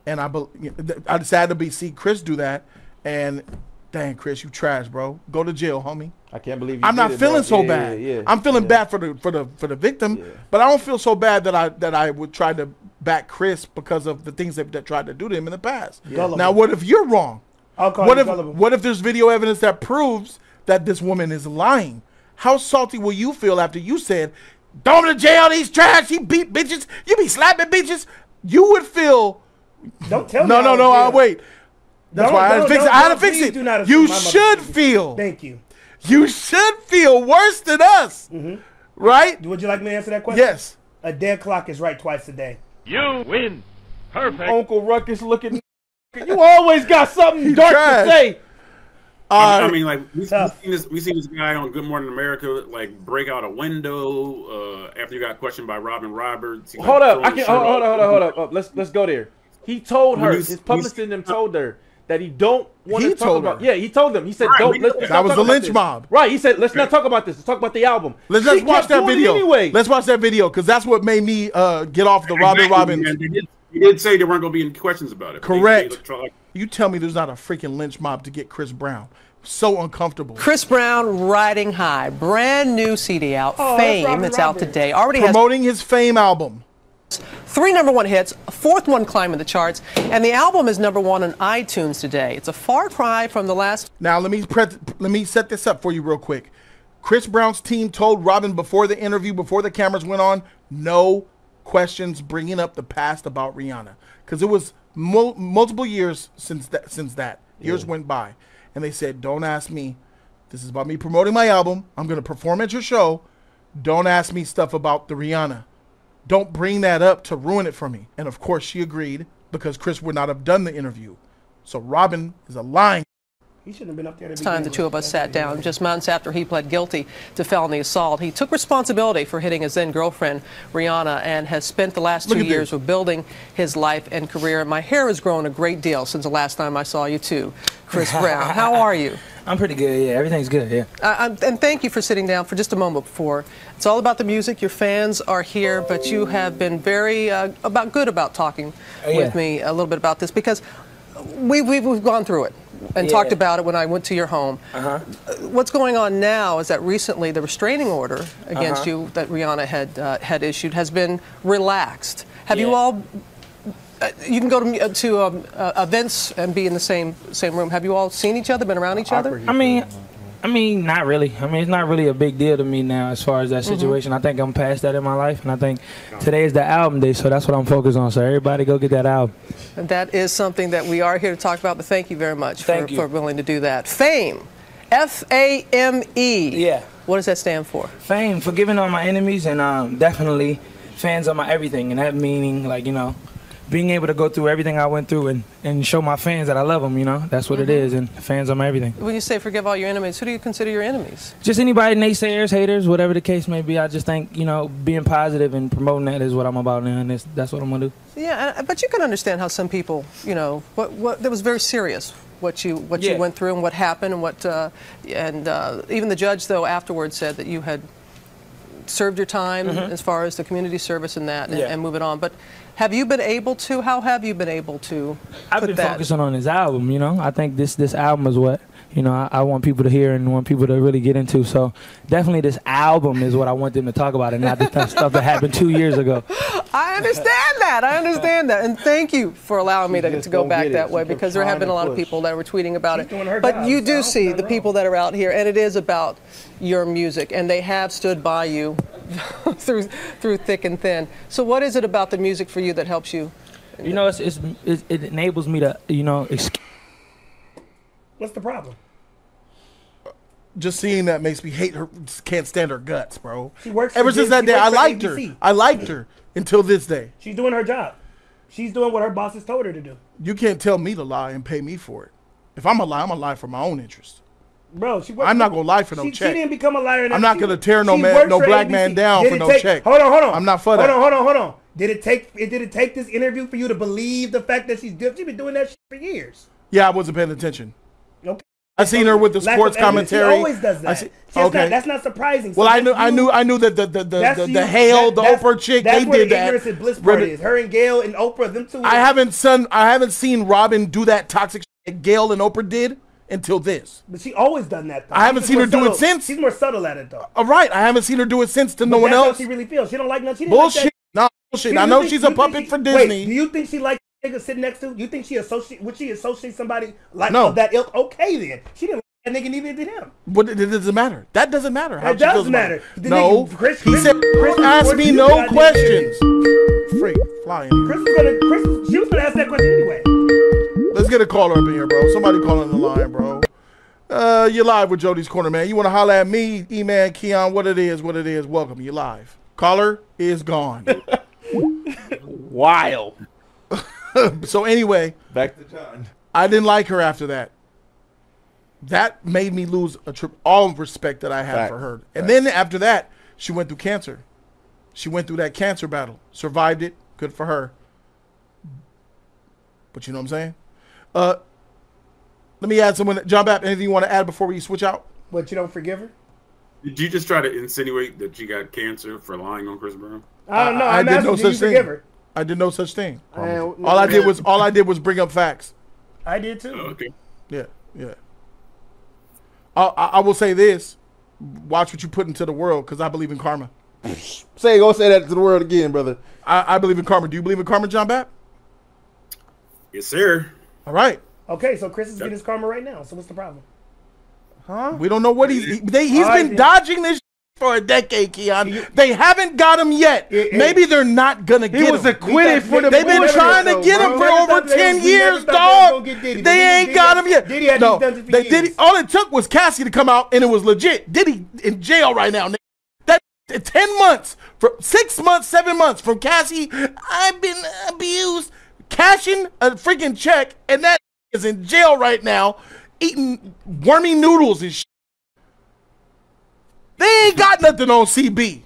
A: And I'm sad to see Chris do that. And dang, Chris, you trash, bro. Go to jail, homie.
P: I can't believe
A: I'm not feeling so bad. I'm feeling bad for the victim, but I don't feel so bad that I would try to back Chris because of the things that tried to do to him in the past. Now, what if you're wrong? What if there's video evidence that proves that this woman is lying? How salty will you feel after you said, throw him to jail, he's trash, he beat bitches, you be slapping bitches? You would feel...
B: Don't tell me.
A: No, wait. That's why I had to fix it. You should feel.
B: Thank you.
A: You should feel worse than us. Right?
B: Would you like me to answer that question?
A: Yes.
B: A dead clock is right twice a day.
H: You win. Perfect.
P: Uncle Ruckus looking. You always got something dark to say.
C: I mean, like we seen this guy on Good Morning America like break out a window after he got questioned by Robin Roberts.
P: Hold up! Hold up! Let's go there. He told her, his publicist and them told her that he don't want to talk about. Yeah, he told them. He said, "Don't."
A: That was the lynch mob,
P: right? He said, "Let's not talk about this. Let's talk about the album."
A: Let's watch that video. Anyway, let's watch that video because that's what made me get off the Robin Robbins.
C: He did say there weren't going to be any questions about it.
A: Correct. You tell me there's not a freaking lynch mob to get Chris Brown. So uncomfortable.
Q: Chris Brown riding high. Brand new CD out. Fame. It's out today. Already
A: promoting his Fame album.
Q: 3 #1 hits, a 4th one climbing the charts, and the album is #1 on iTunes today. It's a far cry from the last.
A: Now let me set this up for you real quick. Chris Brown's team told Robin before the interview, before the cameras went on, no questions bringing up the past about Rihanna, because it was multiple years since that. Years went by, and they said, "Don't ask me. This is about me promoting my album. I'm going to perform at your show. Don't ask me stuff about the Rihanna. Don't bring that up to ruin it for me." And of course she agreed because Chris would not have done the interview. So Robin is a lying.
B: He shouldn't have been up there.
Q: Last time the two of us sat down, just months after he pled guilty to felony assault, he took responsibility for hitting his then girlfriend Rihanna and has spent the last 2 years rebuilding his life and career. My hair has grown a great deal since the last time I saw you too, Chris Brown. How are you?
R: I'm pretty good, yeah. Everything's good, yeah.
Q: And thank you for sitting down for just a moment before. It's all about the music. Your fans are here, but you have been very good about talking with me a little bit about this because we've gone through it and talked about it when I went to your home. What's going on now is that recently the restraining order against you that Rihanna had issued has been relaxed. Have you all? You can go to events and be in the same room. Have you all seen each other? Been around each other?
R: I mean, not really. I mean, it's not really a big deal to me now as far as that situation. I think I'm past that in my life, and I think today is the album day, so that's what I'm focused on. So everybody go get that album.
Q: And that is something that we are here to talk about, but thank you very much for willing to do that. Fame, F-A-M-E.
R: Yeah.
Q: What does that stand for?
R: Fame, forgiving all my enemies, and definitely fans are my everything, and that meaning, like, you know, being able to go through everything I went through and show my fans that I love them, you know, that's what it is, and fans are my everything.
Q: When you say forgive all your enemies, who do you consider your enemies?
R: Just anybody, naysayers, haters, whatever the case may be. I just think, you know, being positive and promoting that is what I'm about now, and that's what I'm gonna do.
Q: Yeah, but you can understand how some people, you know, that was very serious. What you went through and what happened and even the judge though afterwards said that you had served your time as far as the community service and that and moving on. But have you been able to? How have you been able to?
R: I've been focusing on this album. You know, I think this album is what, you know, I want people to hear and want people to really get into. So definitely this album is what I want them to talk about, and not the stuff that happened 2 years ago.
Q: I understand that. I understand that. And thank you for allowing me to go back that way, because there have been a lot of people that were tweeting about it. But you do see the people that are out here, and it is about your music, and they have stood by you through thick and thin. So what is it about the music for you that helps you?
R: You know, it enables me to, you know,
B: What's the problem?
A: Just seeing that makes me hate her. Can't stand her guts, bro.
B: She works
A: Ever
B: for
A: since that day, I liked her.
B: ABC.
A: I liked her until this day.
B: She's doing her job. She's doing what her bosses told her to do.
A: You can't tell me to lie and pay me for it. If I'm gonna lie for my own interest.
B: Bro,
A: I'm not gonna lie for no check.
B: She didn't become a liar.
A: I'm not gonna tear no black man down for no check.
B: Hold on.
A: I'm not for that.
B: Hold on. Did it take this interview for you to believe the fact that she's been doing that shit for years?
A: Yeah, I wasn't paying attention.
B: Okay.
A: I seen her with the sports commentary.
B: She always does that. That's not surprising.
A: Well, I knew that the Hale, the Oprah chick, they did that.
B: That's where the ignorance and bliss part is. Her and Gail and Oprah, them two.
A: I haven't seen Robin do that toxic shit Gail and Oprah did until this.
B: But she always done that, though.
A: I haven't seen her do it since.
B: She's more subtle at it, though.
A: All right, I haven't seen her do it since to no one else.
B: That's how she really feels. She don't like nothing.
A: Bullshit. No, bullshit. I know she's a puppet for Disney.
B: Wait, do you think she likes nigga sitting next to? You think would she associate somebody like
A: of
B: that ilk? Okay, then. She didn't like that nigga, neither did him.
A: But it doesn't matter. That doesn't matter.
B: It does matter.
A: No, he said, ask me no questions. Freak, flying.
B: She was gonna ask that question anyway.
A: Let's get a caller up in here, bro. Somebody calling the line, bro. You're live with Jody's Corner, man. You want to holler at me, E-Man, Keon, what it is. Welcome. You live. Caller is gone.
P: Wild.
A: So anyway,
P: back to John.
A: I didn't like her after that. That made me lose all respect that I had for her. And then after that, she went through cancer. She went through that cancer battle. Survived it. Good for her. But you know what I'm saying? Let me add someone. John Bapp, anything you want to add before we switch out?
B: But you don't forgive her?
C: Did you just try to insinuate that she got cancer for lying on Chris Brown?
B: I don't know. I did no such thing.
A: I did no such thing. All I did was bring up facts.
B: I did too.
C: Oh, okay.
A: Yeah. I will say this: watch what you put into the world, because I believe in karma.
P: Go say that to the world again, brother.
A: I believe in karma. Do you believe in karma, John Bapp?
C: Yes, sir.
A: All right.
B: Okay, so Chris is getting his karma right now. So what's the problem?
A: Huh? We don't know what he's been dodging this for a decade, Keon. They haven't got him yet. Maybe they're not gonna get him.
P: He was acquitted for the.
A: They've been trying to get him for over 10 years, dog. They ain't got him yet. No, they did. All it took was Cassie to come out, and it was legit. Diddy in jail right now. That 10 months, for 6 months, 7 months from Cassie. I've been abused. Cashing a freaking check, and that is in jail right now, eating wormy noodles and shit. They ain't got nothing on CB,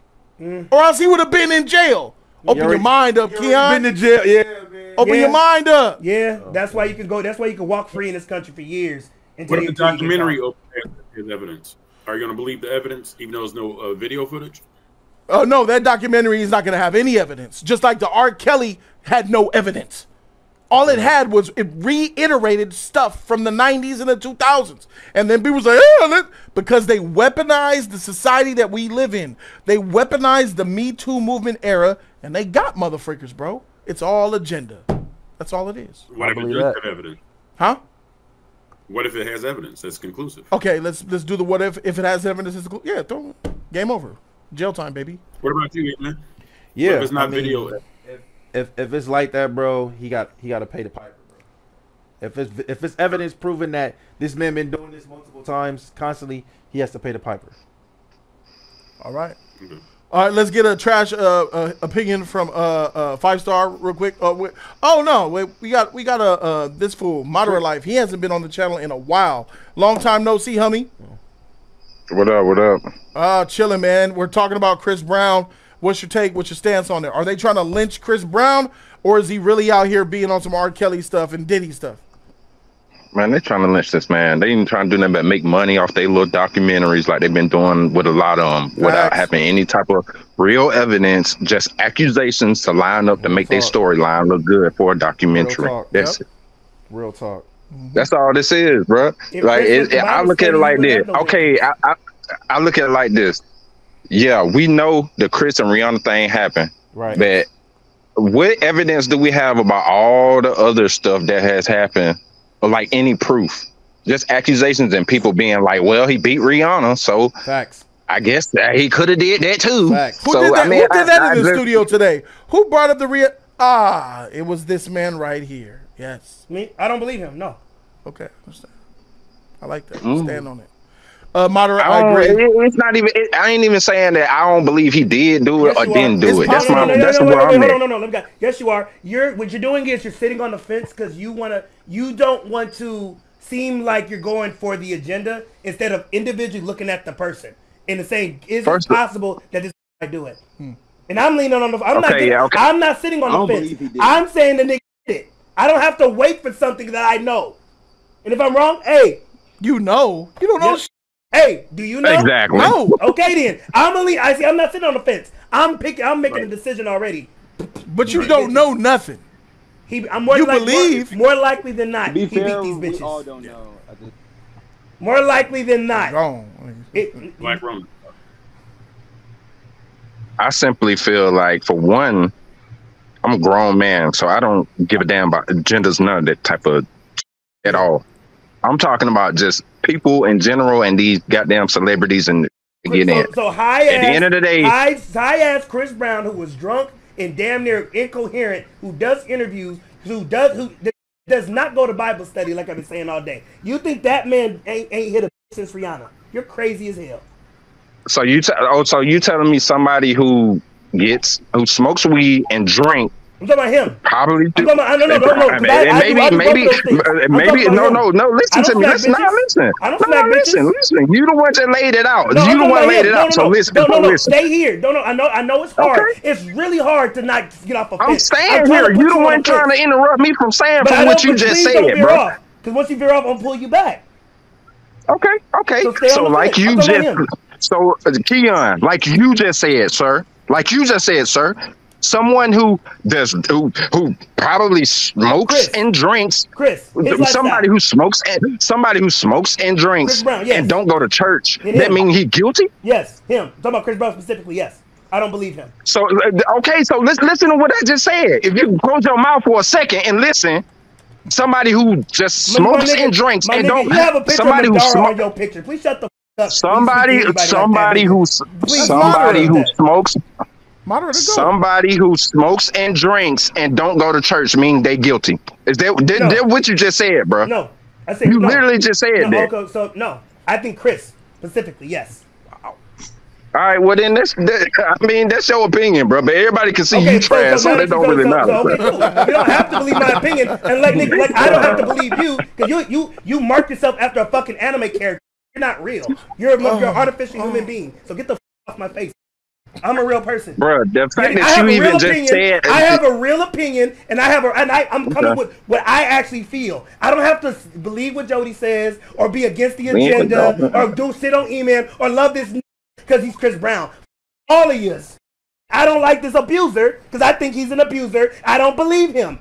A: or else he would have been in jail. Open your mind up, Keon.
P: Been to jail, yeah, man.
A: Open your mind up.
B: Yeah, that's why you can go. That's why you can walk free in this country for years.
C: What if the documentary is evidence? Are you going to believe the evidence, even though there's no video footage?
A: Oh no, that documentary is not going to have any evidence. Just like the R. Kelly had no evidence. All it had was it reiterated stuff from the 90s and the 2000s. And then people say, because they weaponized the society that we live in. They weaponized the Me Too movement era, and they got motherfuckers, bro. It's all agenda. That's all it is.
C: What if it does have evidence?
A: Huh?
C: What if it has evidence that's conclusive?
A: Okay, let's do the what if it has evidence. Yeah, throw it. Game over. Jail time, baby.
C: What about you, man?
P: Yeah,
C: What if it's not video.
P: If it's like that, bro, he got to pay the piper, bro. If it's evidence proving that this man been doing this multiple times, constantly, he has to pay the piper.
A: All right. All right, let's get a trash opinion from 5-star real quick. Oh no, we got this fool Moderate Life. He hasn't been on the channel in a while. Long time no see, homie.
D: What up? What up?
A: Chilling, man. We're talking about Chris Brown. What's your take? What's your stance on it? Are they trying to lynch Chris Brown, or is he really out here being on some R. Kelly stuff and Diddy stuff?
D: Man, they trying to lynch this man. They ain't trying to do nothing but make money off their little documentaries like they've been doing with a lot of them without having any type of real evidence, just accusations to line up to make their storyline look good for a documentary. That's it.
P: Real talk.
D: That's all this is, bro. Like I look at it like this. Okay, I look at it like this. Yeah, we know the Chris and Rihanna thing happened.
P: Right.
D: But what evidence do we have about all the other stuff that has happened? Or like any proof? Just accusations and people being like, well, he beat Rihanna, so
P: facts.
D: I guess he could have did that too.
A: Facts. Who did that, who did that in the studio today? Who brought up the it was this man right here. Yes.
B: Me? I don't believe him. No.
A: Okay. I like that. Stand on it. Moderate, I agree.
D: It's not even. I ain't even saying that I don't believe he did do it or didn't do it. That's my. That's where I'm at.
B: No. Yes, you are. What you're doing is you're sitting on the fence because you don't want to seem like you're going for the agenda instead of individually looking at the person and saying, is it possible that this guy do it? And I'm leaning on the. I'm not sitting on the fence. I'm saying the nigga did it. I don't have to wait for something that I know. And if I'm wrong, hey,
A: you don't know.
B: Hey, do you know?
D: Exactly.
B: No. Okay then. I'm not sitting on the fence. I'm making a decision already.
A: But you don't know nothing.
B: More likely than not, he beat these bitches. We all don't know. More likely than not.
C: Black Roman.
D: I simply feel like, for one, I'm a grown man, so I don't give a damn about genders, none of that type of at all. I'm talking about just people in general and these goddamn celebrities and get in.
B: So
D: at the end of the day,
B: high ass Chris Brown, who was drunk and damn near incoherent, who does interviews, who does not go to Bible study like I've been saying all day. You think that man ain't hit a since Rihanna? You're crazy as hell.
D: So you telling me somebody who smokes weed and drink?
B: I'm talking about him.
D: Probably do.
B: No.
D: Maybe. No. Listen to me. Listen. Listen. You the one that laid it out. You the one laid it out. So listen.
B: No. Stay here. No. I know it's hard. Okay. It's really hard to not get off a fence.
D: I'm staying here. You the one trying to interrupt me from saying from what you just said, bro.
B: Because once you veer off, I'll pull you back.
D: Okay. So like you just. So Keon, like you just said, sir. Someone who probably smokes and drinks. Somebody who smokes and drinks and don't go to church. That mean he guilty?
B: Yes, him. I'm talking about Chris Brown specifically. Yes, I don't believe him.
D: So okay, so let's listen to what I just said. If you close your mouth for a second and listen, somebody who just smokes and drinks and don't.
B: You have a picture of Madara on your picture. Please shut the fuck up.
D: Somebody who smokes and drinks and don't go to church mean they guilty. Is that what you just said, bro?
B: No, I said
D: you literally just said that.
B: Okay, so no, I think Chris specifically, yes.
D: All right, well then that's your opinion, bro. But everybody can see you trash, so that don't really matter.
B: Okay, cool. You don't have to believe my opinion, and like I don't have to believe you because you mark yourself after a fucking anime character. You're not real. You're an artificial human being. So get the fuck off my face. I'm a real person,
D: bro. The fact that you even just said,
B: I have a real opinion, and I'm coming with what I actually feel. I don't have to believe what Jody says, or be against the agenda, or sit on email, or love this because he's Chris Brown. All of you, I don't like this abuser because I think he's an abuser. I don't believe him.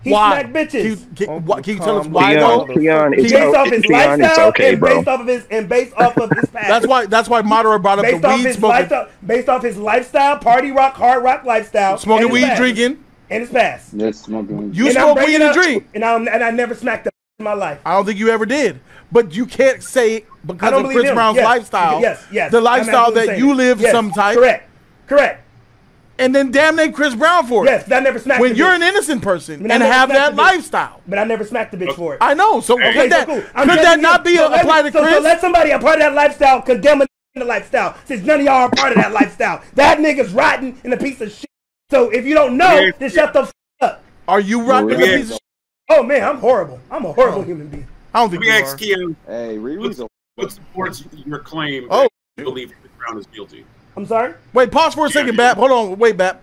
B: He smacked bitches.
A: Can you tell us why though?
B: Based off his lifestyle and based off of his past.
A: That's why Moderate brought up the weed smoking.
B: Based off his lifestyle, party rock, hard rock lifestyle.
A: Smoking weed, drinking.
B: And it's passed.
S: Yes, smoking.
A: You smoke weed and drink.
B: And I never smacked a in my life.
A: I don't think you ever did. But you can't say because of Chris Brown's lifestyle.
B: Yes.
A: The lifestyle that you live some type.
B: Correct.
A: And then damn Chris Brown for it.
B: Yes, I never smacked
A: when you're an innocent person and have that lifestyle.
B: But I never smacked the bitch for it.
A: I know. So could that,
B: cool.
A: could that not be applied to Chris?
B: So let somebody a part of that lifestyle condemn a in the lifestyle, since none of y'all are part of that lifestyle. That nigga's rotten and a piece of shit. So if you don't know, then shut the f up.
A: Are you rotten and a piece of shit?
B: Oh man, I'm horrible. I'm a horrible human being.
A: I don't think
C: you are. Kian,
S: hey,
C: what supports your claim
A: that
C: you believe Chris Brown is guilty?
B: I'm sorry?
A: Wait, pause for a second, Bap. Hold on. Wait, Bap.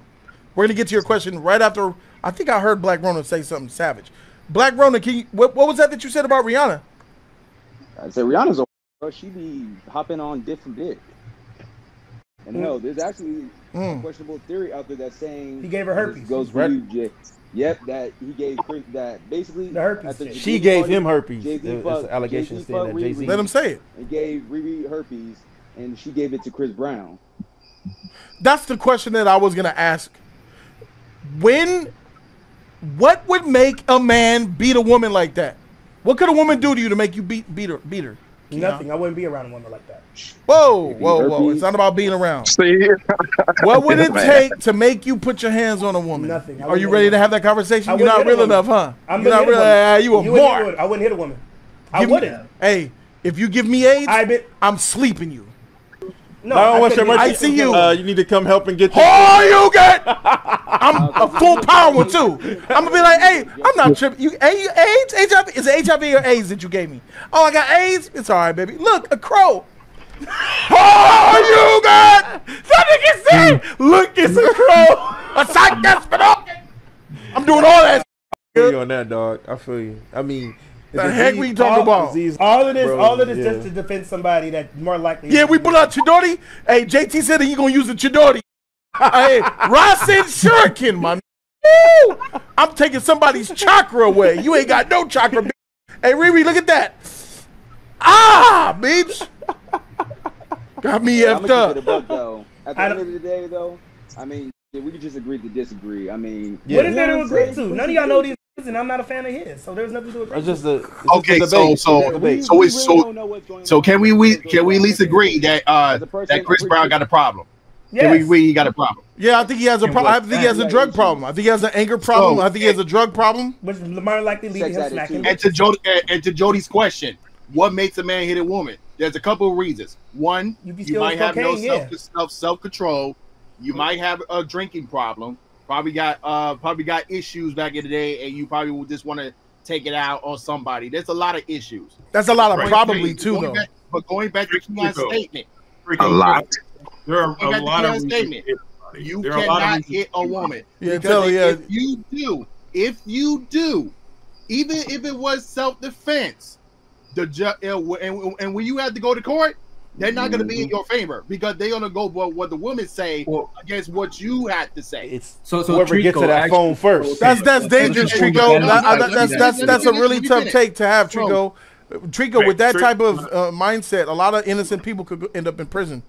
A: We're going to get to your question right after. I think I heard Black Rona say something savage. Black Rona, can you, what was that you said about Rihanna?
S: I said Rihanna's a she be hopping on different dick. And no, there's actually a questionable theory out there that's saying
B: he gave her herpes.
S: Goes for you, Jay. Yep, that he gave that basically
B: the herpes.
P: She gave him herpes. It's an allegation saying that Jay-Z.
A: Let him say it.
S: And gave Riri herpes, and she gave it to Chris Brown.
A: That's the question that I was gonna ask. What would make a man beat a woman like that? What could a woman do to you to make you beat her?
B: Nothing. I wouldn't be around a woman like that.
A: Whoa. It's not about being around. What would it take to make you put your hands on a woman?
B: Nothing.
A: Are you ready to have that conversation? You're not real enough, huh?
B: You're not
A: real. You a mark.
B: I wouldn't hit a woman. I wouldn't.
A: Hey, if you give me AIDS, I'm sleeping you.
P: No, I don't want your mercy.
A: I see you.
P: You need to come help and get.
A: Oh, you get. I'm a full power too. I'm gonna be like, hey, I'm not tripping. You AIDS? HIV? Is it HIV or AIDS that you gave me? Oh, I got AIDS. It's all right, baby. Look, a crow. Oh, you got. That nigga said, look, it's a crow. A psych. I'm doing all that.
P: I feel you on that, dog. I feel you. I mean.
A: The heck we talking about?
B: All of this just to defend somebody that more likely.
A: Yeah, we put out Chidori. Hey, JT said that he gonna use the Chidori. Hey, Ross said shuriken, man. I'm taking somebody's chakra away. You ain't got no chakra. Hey, Riri, look at that. Bitch. Got me effed up.
S: At the end of the day, though, I mean, we could just agree to disagree. I mean,
B: what is there to agree to? None of y'all know these. And I'm not a fan of his, so there's nothing to agree.
P: It's just a
T: so can we at least agree that that Chris Brown got a problem?
B: Yes.
T: Can we agree he got a problem?
A: Yeah, I think he has a problem. I think he has a drug problem. I think he has an anger problem. I think he has a drug problem.
B: Which Lamar likely leading him smacking.
T: And to Jody's question, what makes a man hit a woman? There's a couple of reasons. One, you might have no self-control. You might have a drinking problem. Probably got issues back in the day, and you probably would just want to take it out on somebody. There's a lot of issues.
A: That's a lot of probably too, though.
T: But going back to Keon's statement,
C: a lot.
T: There are a lot of statement. You cannot hit a woman. If you do, even if it was self-defense, and when you have to go to court, they're not going to be in your favor because they're going to go by what the women say against what you had to say.
P: It's so whoever Trico, gets to that phone first.
A: That's dangerous, Trico. That's a really tough take to have, Trico. Trico, with that type of mindset, a lot of innocent people could end up in prison.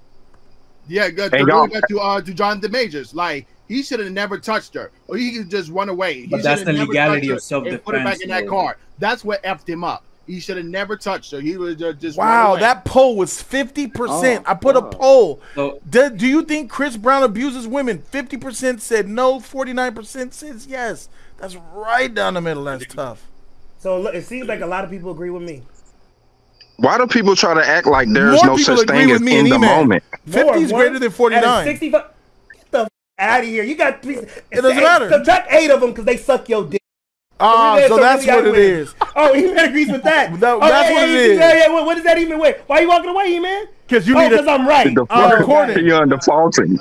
T: Yeah, going back to Jonathan Majors, like he should have never touched her, or he could just run away.
U: But that's the legality of self-defense.
T: Put her back in that car. That's what effed him up. He should have never touched her. He was just
A: wow. That poll was 50%. I put a poll. Do you think Chris Brown abuses women? 50% said no. 49% says yes. That's right down the middle. That's tough.
B: So it seems like a lot of people agree with me.
D: Why do people try to act like there's no such thing as in the moment?
A: 50 is greater than 49.
B: 65. Get the out of here. You got 3.
A: It doesn't matter.
B: Subtract 8 of them because they suck your dick.
A: So that's what it is.
B: Oh, he agrees with that.
A: That's what it is.
B: Yeah. What does that even mean? Why are you walking away, man?
P: Because you need.
B: Because I'm right.
A: I'm recording.
D: You're defaulting.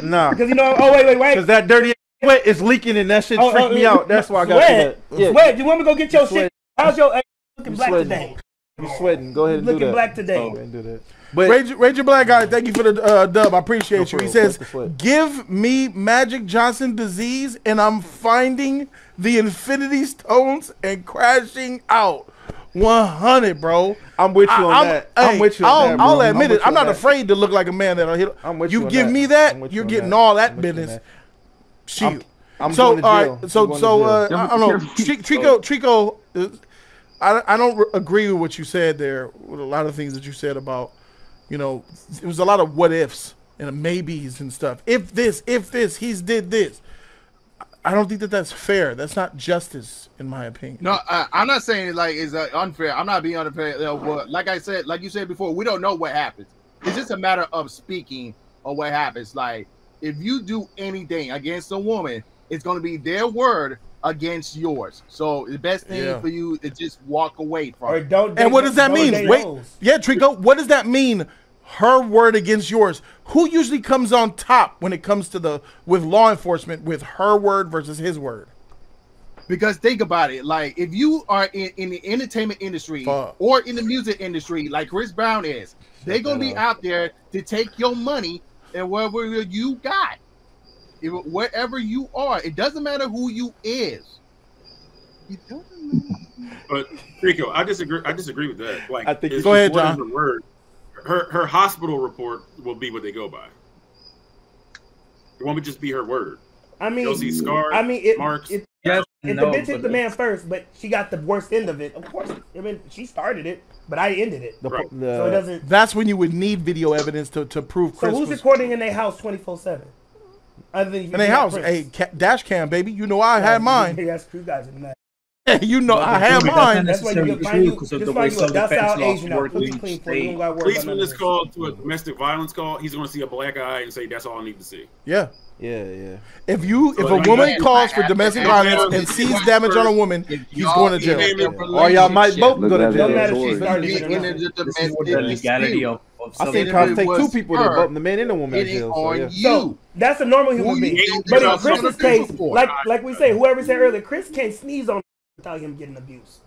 P: No.
B: Because you know. Oh wait.
P: Because that dirty sweat is leaking and that shit freaked me out. That's why I got
B: that. Sweat. You want me to go get your shit? How's your looking black today?
P: You sweating? Go ahead and do that.
B: Looking black today.
P: Go ahead and do that.
A: But Ranger Black Guy, thank you for the dub. I appreciate you. He says, "Give me Magic Johnson disease, and I'm finding the Infinity Stones and crashing out." 100, bro.
P: I'm with you on that. I'm with you on that, bro.
A: I'll admit it. I'm not afraid to look like a man that'll hit.
P: I'm with you.
A: You give me that, you're getting all that business. Shoot.
P: I'm
A: so
P: going to
A: all
P: jail.
A: right. So I don't know. Trico. I don't agree with what you said there. With a lot of things that you said about, it was a lot of what ifs and maybes and stuff. If this, he's did this. I don't think that that's fair. That's not justice, in my opinion.
T: No, I'm not saying it's unfair. I'm not being unfair. Like I said, like you said before, we don't know what happens. It's just a matter of speaking on what happens. Like, if you do anything against a woman, it's going to be their word against yours. So the best thing for you is just walk away from it.
A: And what does that mean? Wait, Trico, what does that mean? Her word against yours. Who usually comes on top when it comes to with law enforcement with her word versus his word?
T: Because think about it, like if you are in the entertainment industry or in the music industry, like Chris Brown is, they're gonna be out there to take your money and wherever you got, wherever you are. It doesn't matter who you is. It doesn't matter.
C: But Rico, I disagree with that. Like,
P: I think
C: go ahead, John. The word. Her hospital report will be what they go by. It won't just be her word.
B: I mean,
C: you'll see scars, marks.
B: If the bitch hit the man first, but she got the worst end of it, of course. I mean, she started it, but I ended it. So it doesn't.
A: That's when you would need video evidence to prove. Chris
B: So who's recording in their house 24/7?
A: In their house, dash cam, baby. You know I had mine.
B: That's true guys in that.
A: You know I have mine.
B: That's why you find you a docile Asian out.
C: Policeman is called to a domestic violence call. He's going to see a black eye and say, "That's all I need to see."
A: Yeah.
P: Yeah.
A: If a woman calls for domestic violence and sees damage on a woman, he's going to jail.
P: Or y'all might both go to jail.
U: The legality of
P: I seen cops take two people to both the man and the woman in jail.
B: So that's a normal human being. But in Chris's case, like we say, whoever said earlier, Chris can't sneeze on without him getting abused.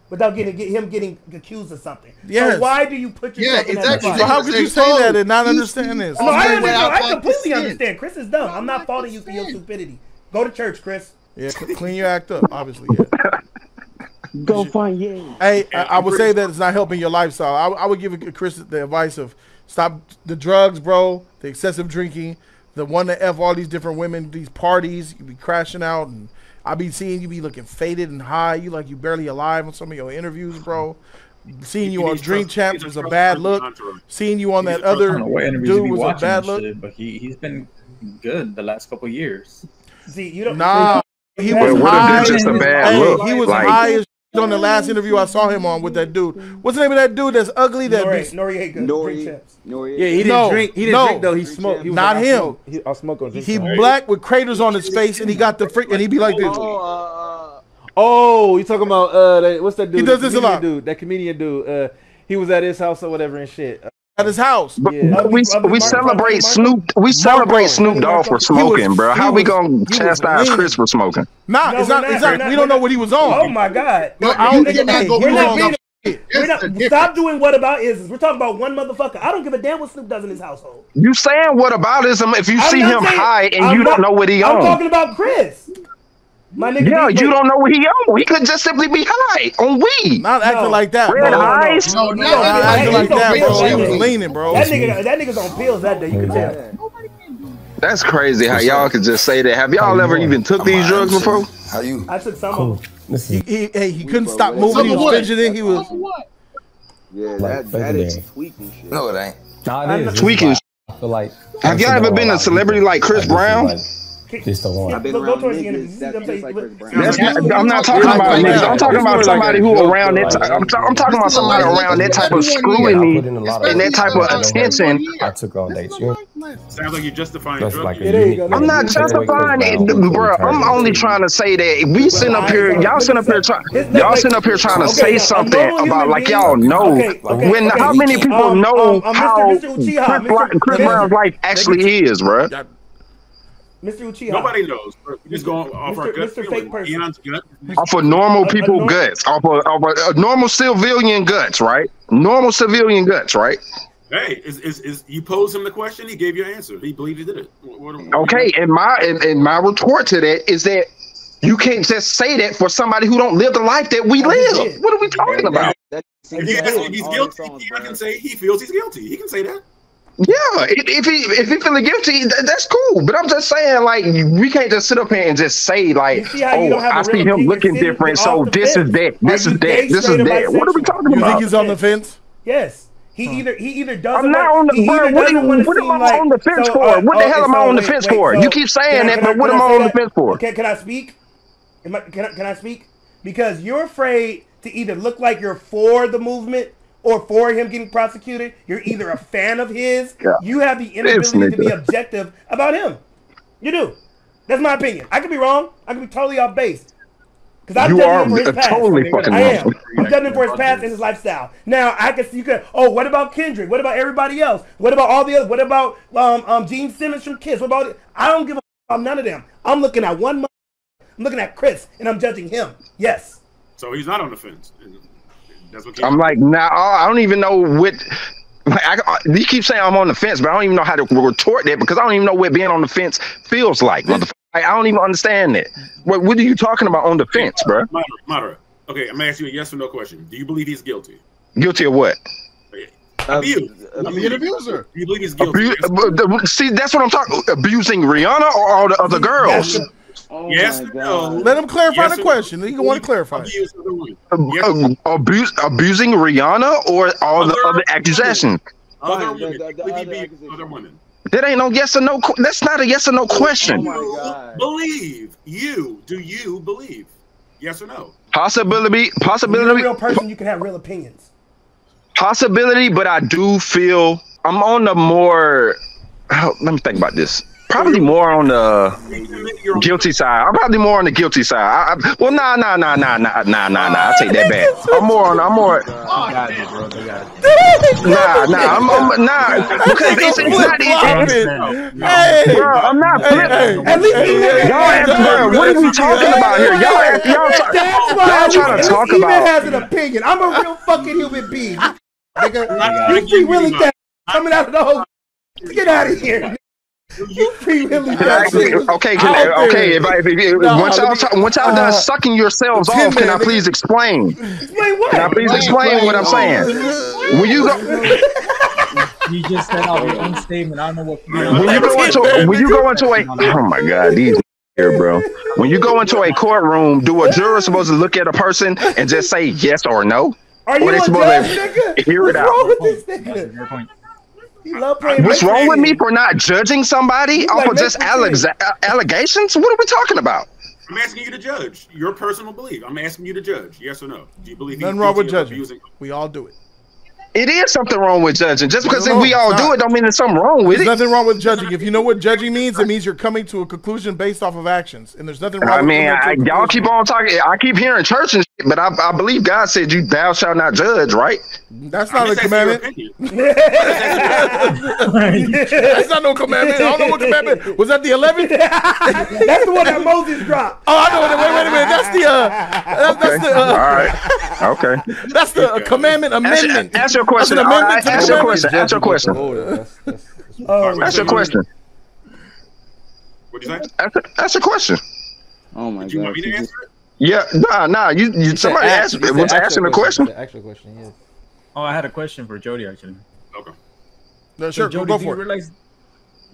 B: Without him getting accused of something.
A: Yes.
B: So why do you put yourself in that spot?
A: So how could you say that and not understand this?
B: No, I completely understand. Chris is dumb. I'm not faulting you for your stupidity. Go to church, Chris.
A: Yeah, clean your act up, obviously. Yeah.
S: Go find you.
A: Hey, I would say that it's not helping your lifestyle. I would give Chris the advice of stop the drugs, bro, the excessive drinking, the one to F all these different women, these parties, you be crashing out, and I be seeing you be looking faded and high. You like you barely alive on some of your interviews, bro. Seeing you on Drink Champs was a bad look. Seeing you on that other dude was a bad look.
U: But he's been good the last couple of years.
B: See, you don't.
A: Nah, he was high. Just a bad look. He was high as on the last interview I saw him on with that dude. What's the name of that dude that's ugly?
B: Noriega.
P: Yeah, he didn't drink. He didn't drink though. He smoked. He was
A: not him.
P: I'll smoke on drink.
A: He black with craters on his face, and he got the freak, and he be like this.
P: Oh, you talking about what's that dude?
A: He does this a lot.
P: Dude, that comedian dude. He was at his house or whatever and shit.
A: At his house.
D: We celebrate Snoop. We celebrate Snoop Dogg for smoking, bro. How we gonna chastise Chris for smoking?
A: Nah, it's not. We don't know what he was on.
B: Oh my God. Stop doing what about is. We're talking about one motherfucker. I don't give a damn what Snoop does in his household.
D: You saying what about ism if you see him high and you don't know what he owns?
B: I'm talking about Chris. My nigga,
D: yeah, you don't know what he on. He could just simply be high on weed.
A: Not acting like that.
D: Red eyes.
A: No, not acting like that, bro. He was leaning, bro.
B: That nigga's on pills that day. You can tell.
D: That's crazy how y'all could just say that. Have y'all ever even took these drugs before?
E: How you?
B: I took some of them.
A: He couldn't stop moving. He was fidgeting. He was.
E: Yeah, that is tweaking shit. No, it ain't.
D: Nah, it is. Tweaking. I feel like. Have y'all ever been a celebrity like Chris Brown?
B: Just the one.
D: I'm not talking about niggas. I'm talking about somebody who around that. I'm talking about somebody around that type of scrutiny and that type of attention.
E: I took all dates.
C: Sounds like you're justifying drugs.
D: I'm not justifying it, bro. I'm only trying to say that we sitting up here, y'all sitting up here trying to say something about like y'all know when how many people know how Chris Brown's life actually is, bro.
B: Mr. Uchiha.
C: Nobody knows. We're just going off our gut feeling.
D: Off of normal people guts. Off of normal civilian guts, right? Normal civilian guts, right?
C: Hey, is you posed him the question, he gave you an answer. He believed he did it.
D: Okay, and my retort to that is that you can't just say that for somebody who don't live the life that we live. What are we talking about?
C: If he's guilty, he can say he feels he's guilty. He can say that.
D: Yeah, if he feeling guilty, that's cool. But I'm just saying, like, we can't just sit up here and just say, like, oh, I see him looking different, so this is that, this is that, this is that. What are we talking about?
A: You think he's on the fence?
B: Yes. He either doesn't.
D: I'm not on the fence. What am I on the fence for? What the hell am I on the fence for? You keep saying that, but what am I on the fence for?
B: Okay, can I speak? Can I speak? Because you're afraid to either look like you're for the movement or for him getting prosecuted. You're either a fan of his. Yeah. You have the inability to be objective about him. You do. That's my opinion. I could be wrong. I could be totally off base. Because I'm judging him for his past.
D: Totally fucking
B: I am. I'm judging him for his past and his lifestyle. Now I can see you could. Oh, what about Kendrick? What about everybody else? What about all the other? What about Gene Simmons from Kiss? What about? I don't give a about none of them. I'm looking at one. I'm looking at Chris and I'm judging him. Yes.
C: So he's not on the fence. That's what
D: I'm like, nah, I don't even know what. Like, you keep saying I'm on the fence, but I don't even know how to retort that because I don't even know what being on the fence feels like. I don't even understand that. What are you talking about on the fence, bro?
C: Moderate. Okay, I'm gonna ask you a yes or no question. Do you believe he's guilty?
D: Guilty of what?
C: Abuse.
T: I'm an abuser.
C: Do you believe he's guilty?
D: See, that's what I'm talking. Abusing Rihanna or all the other girls?
C: Yes. No.
A: Let him clarify the question. You want to clarify.
D: Abusing Rihanna or all the other accusations?
C: Other women.
D: That ain't no yes or no. That's not a yes or no question.
C: Believe you? Do you believe? Yes or no?
D: Possibility.
B: When you're a real person, you can have real opinions.
D: Possibility, but I do feel I'm on the more. Let me think about this. Probably more on the guilty side. I'm probably more on the guilty side. Well, nah. I take that back. I'm more. Because it's not easy.
A: Hey,
D: bro, I'm not flipping. At least y'all, what are we talking about here? Y'all trying to talk about.
B: He has an opinion. I'm a real fucking human being. Nigga, you really coming out of the whole. Get out of here.
D: Okay. Once y'all done sucking yourselves off, can I please explain?
B: Explain what?
D: Can I please explain what I'm saying? When you go,
U: you just said out your own statement. I don't know what.
D: When you go into a, oh my god, these here, bro. When you go into a courtroom, do a juror supposed to look at a person and just say yes or no?
B: Are you
D: or they
B: a
D: supposed
B: judge,
D: to
B: nigga?
D: hear it out?
B: What's wrong with this nigga?
D: What's wrong with me for not judging somebody off of just allegations? What are we talking about?
C: I'm asking you to judge your personal belief. I'm asking you to judge, yes or no. Do you believe
A: nothing wrong with judging? We all do it.
D: It is something wrong with judging. Just because we all do it don't mean there's something wrong with it.
A: There's nothing wrong with judging. If you know what judging means, it means you're coming to a conclusion based off of actions. And there's nothing wrong with it.
D: Y'all keep on talking. I keep hearing church and shit, but I believe God said thou shalt not judge, right?
A: That's not a commandment. That's not no commandment. I don't know what commandment. Was that the 11th?
B: That's the one that Moses dropped.
A: Oh, I know. Wait a minute. That's the
D: all right. Okay.
A: That's the commandment amendment.
D: Ask your question. Ask your question. Ask your question. Ask your question.
C: What'd you say?
D: Ask your question.
S: Oh my god.
C: Do you want me to answer it?
D: Yeah, nah. You somebody asked me. Was asking a question?
O: Actual question, yes.
U: Oh, I had a question for Jody actually.
C: Okay.
A: No, sure,
U: Jody,
A: go
U: do you
A: for it.
U: realize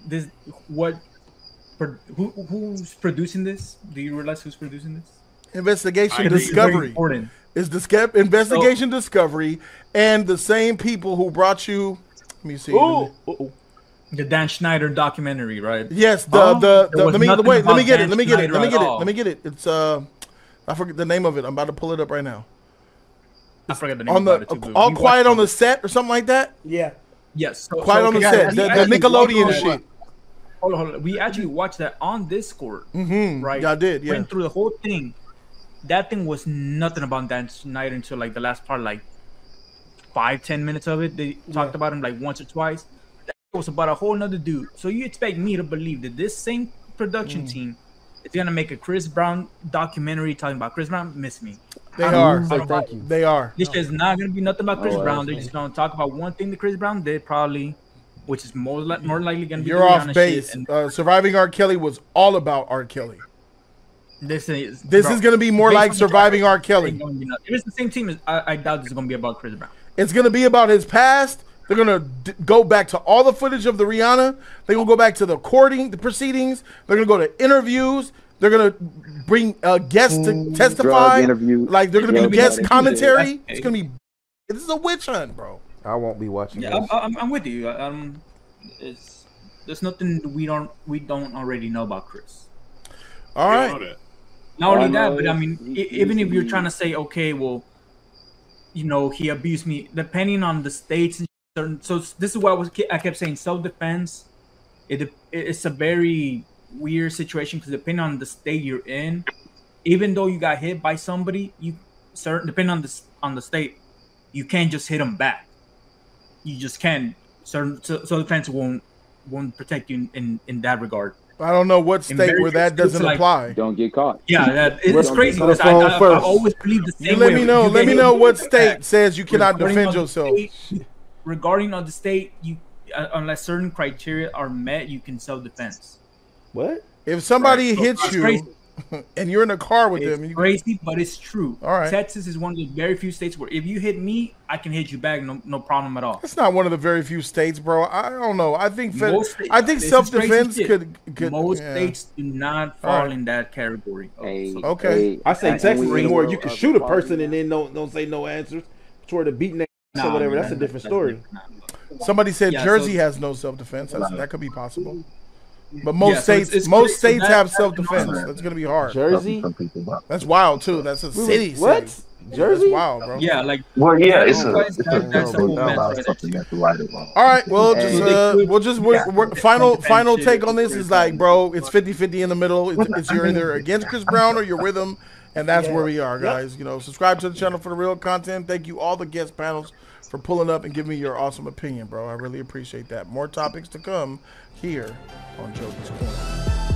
U: this? Who's producing this? Do you realize who's producing this?
A: Investigation Discovery. It's the Investigation Discovery and the same people who brought you. Let me see.
U: The Dan Schneider documentary, right?
A: Yes. Let me get it. It's I forget the name of it. I'm about to pull it up right now.
U: I forgot the name of it too.
A: All Quiet on the Set or something like that.
B: Yeah.
U: Yes.
A: Quiet on the Set. The Nickelodeon shit.
U: Hold on. We actually watched that on Discord. Right.
A: Yeah, I did. Yeah.
U: Went through the whole thing. That thing was nothing about Dan Schneider until like the last part, like 5-10 minutes of it. They talked about him like once or twice. That was about a whole nother dude. So you expect me to believe that this same production team is gonna make a Chris Brown documentary talking about Chris Brown? Miss me.
A: They are. They are.
U: This is not gonna be nothing about Chris Brown. They're just gonna talk about one thing that Chris Brown did, probably, which is more likely gonna be.
A: You're off base. Surviving R. Kelly was all about R. Kelly.
U: This is
A: going to be more like Surviving R. Kelly.
U: If it's the same team, I doubt this is going to be about Chris Brown.
A: It's going to be about his past They're gonna go back to all the footage of the Rihanna. They're gonna go back to the proceedings. They're gonna go to interviews. They're gonna bring guests to testify. Like they're gonna be guest commentary. It's gonna be. This is a witch hunt, bro.
P: I won't be watching.
U: Yeah, I'm with you. There's nothing we don't already know about Chris.
A: All right.
U: Not only that, but I mean, even if you're trying to say, okay, well, you know, he abused me, depending on the states and certain. So this is why I kept saying self-defense. It's a very weird situation because depending on the state you're in, even though you got hit by somebody, depending on the state, you can't just hit them back. You just can't. Certain self-defense won't protect you in that regard.
A: I don't know what state where that doesn't apply.
S: Don't get caught.
U: Yeah, it's crazy because I always believe the same way.
A: Let me know what state says you cannot defend yourself.
U: Regarding on the state, unless certain criteria are met, you can self-defense.
P: What?
A: If somebody hits you and you're in a car with them,
U: it's crazy, but it's true.
A: All right.
U: Texas is one of the very few states where if you hit me, I can hit you back, no problem at all.
A: It's not one of the very few states, bro. I don't know. I think self-defense could.
U: Most states do not fall in that category.
A: Okay.
P: I say Texas anymore. You can shoot a person and then don't say no answers toward the beating or whatever. That's a different story.
A: Somebody said Jersey has no self-defense. That could be possible. But most states have self-defense. That's gonna be hard.
P: Jersey,
A: that's wild too. That's a city.
P: What? Jersey?
A: That's wild, bro.
U: Yeah, like.
D: Well, yeah, it's a
A: All right, well, final take on this is like, bro, it's 50-50 in the middle. It's you're either against Chris Brown or you're with him, and that's where we are, guys. You know, subscribe to the channel for the real content. Thank you all the guest panels for pulling up and giving me your awesome opinion, bro. I really appreciate that. More topics to come here on Jody's Corner.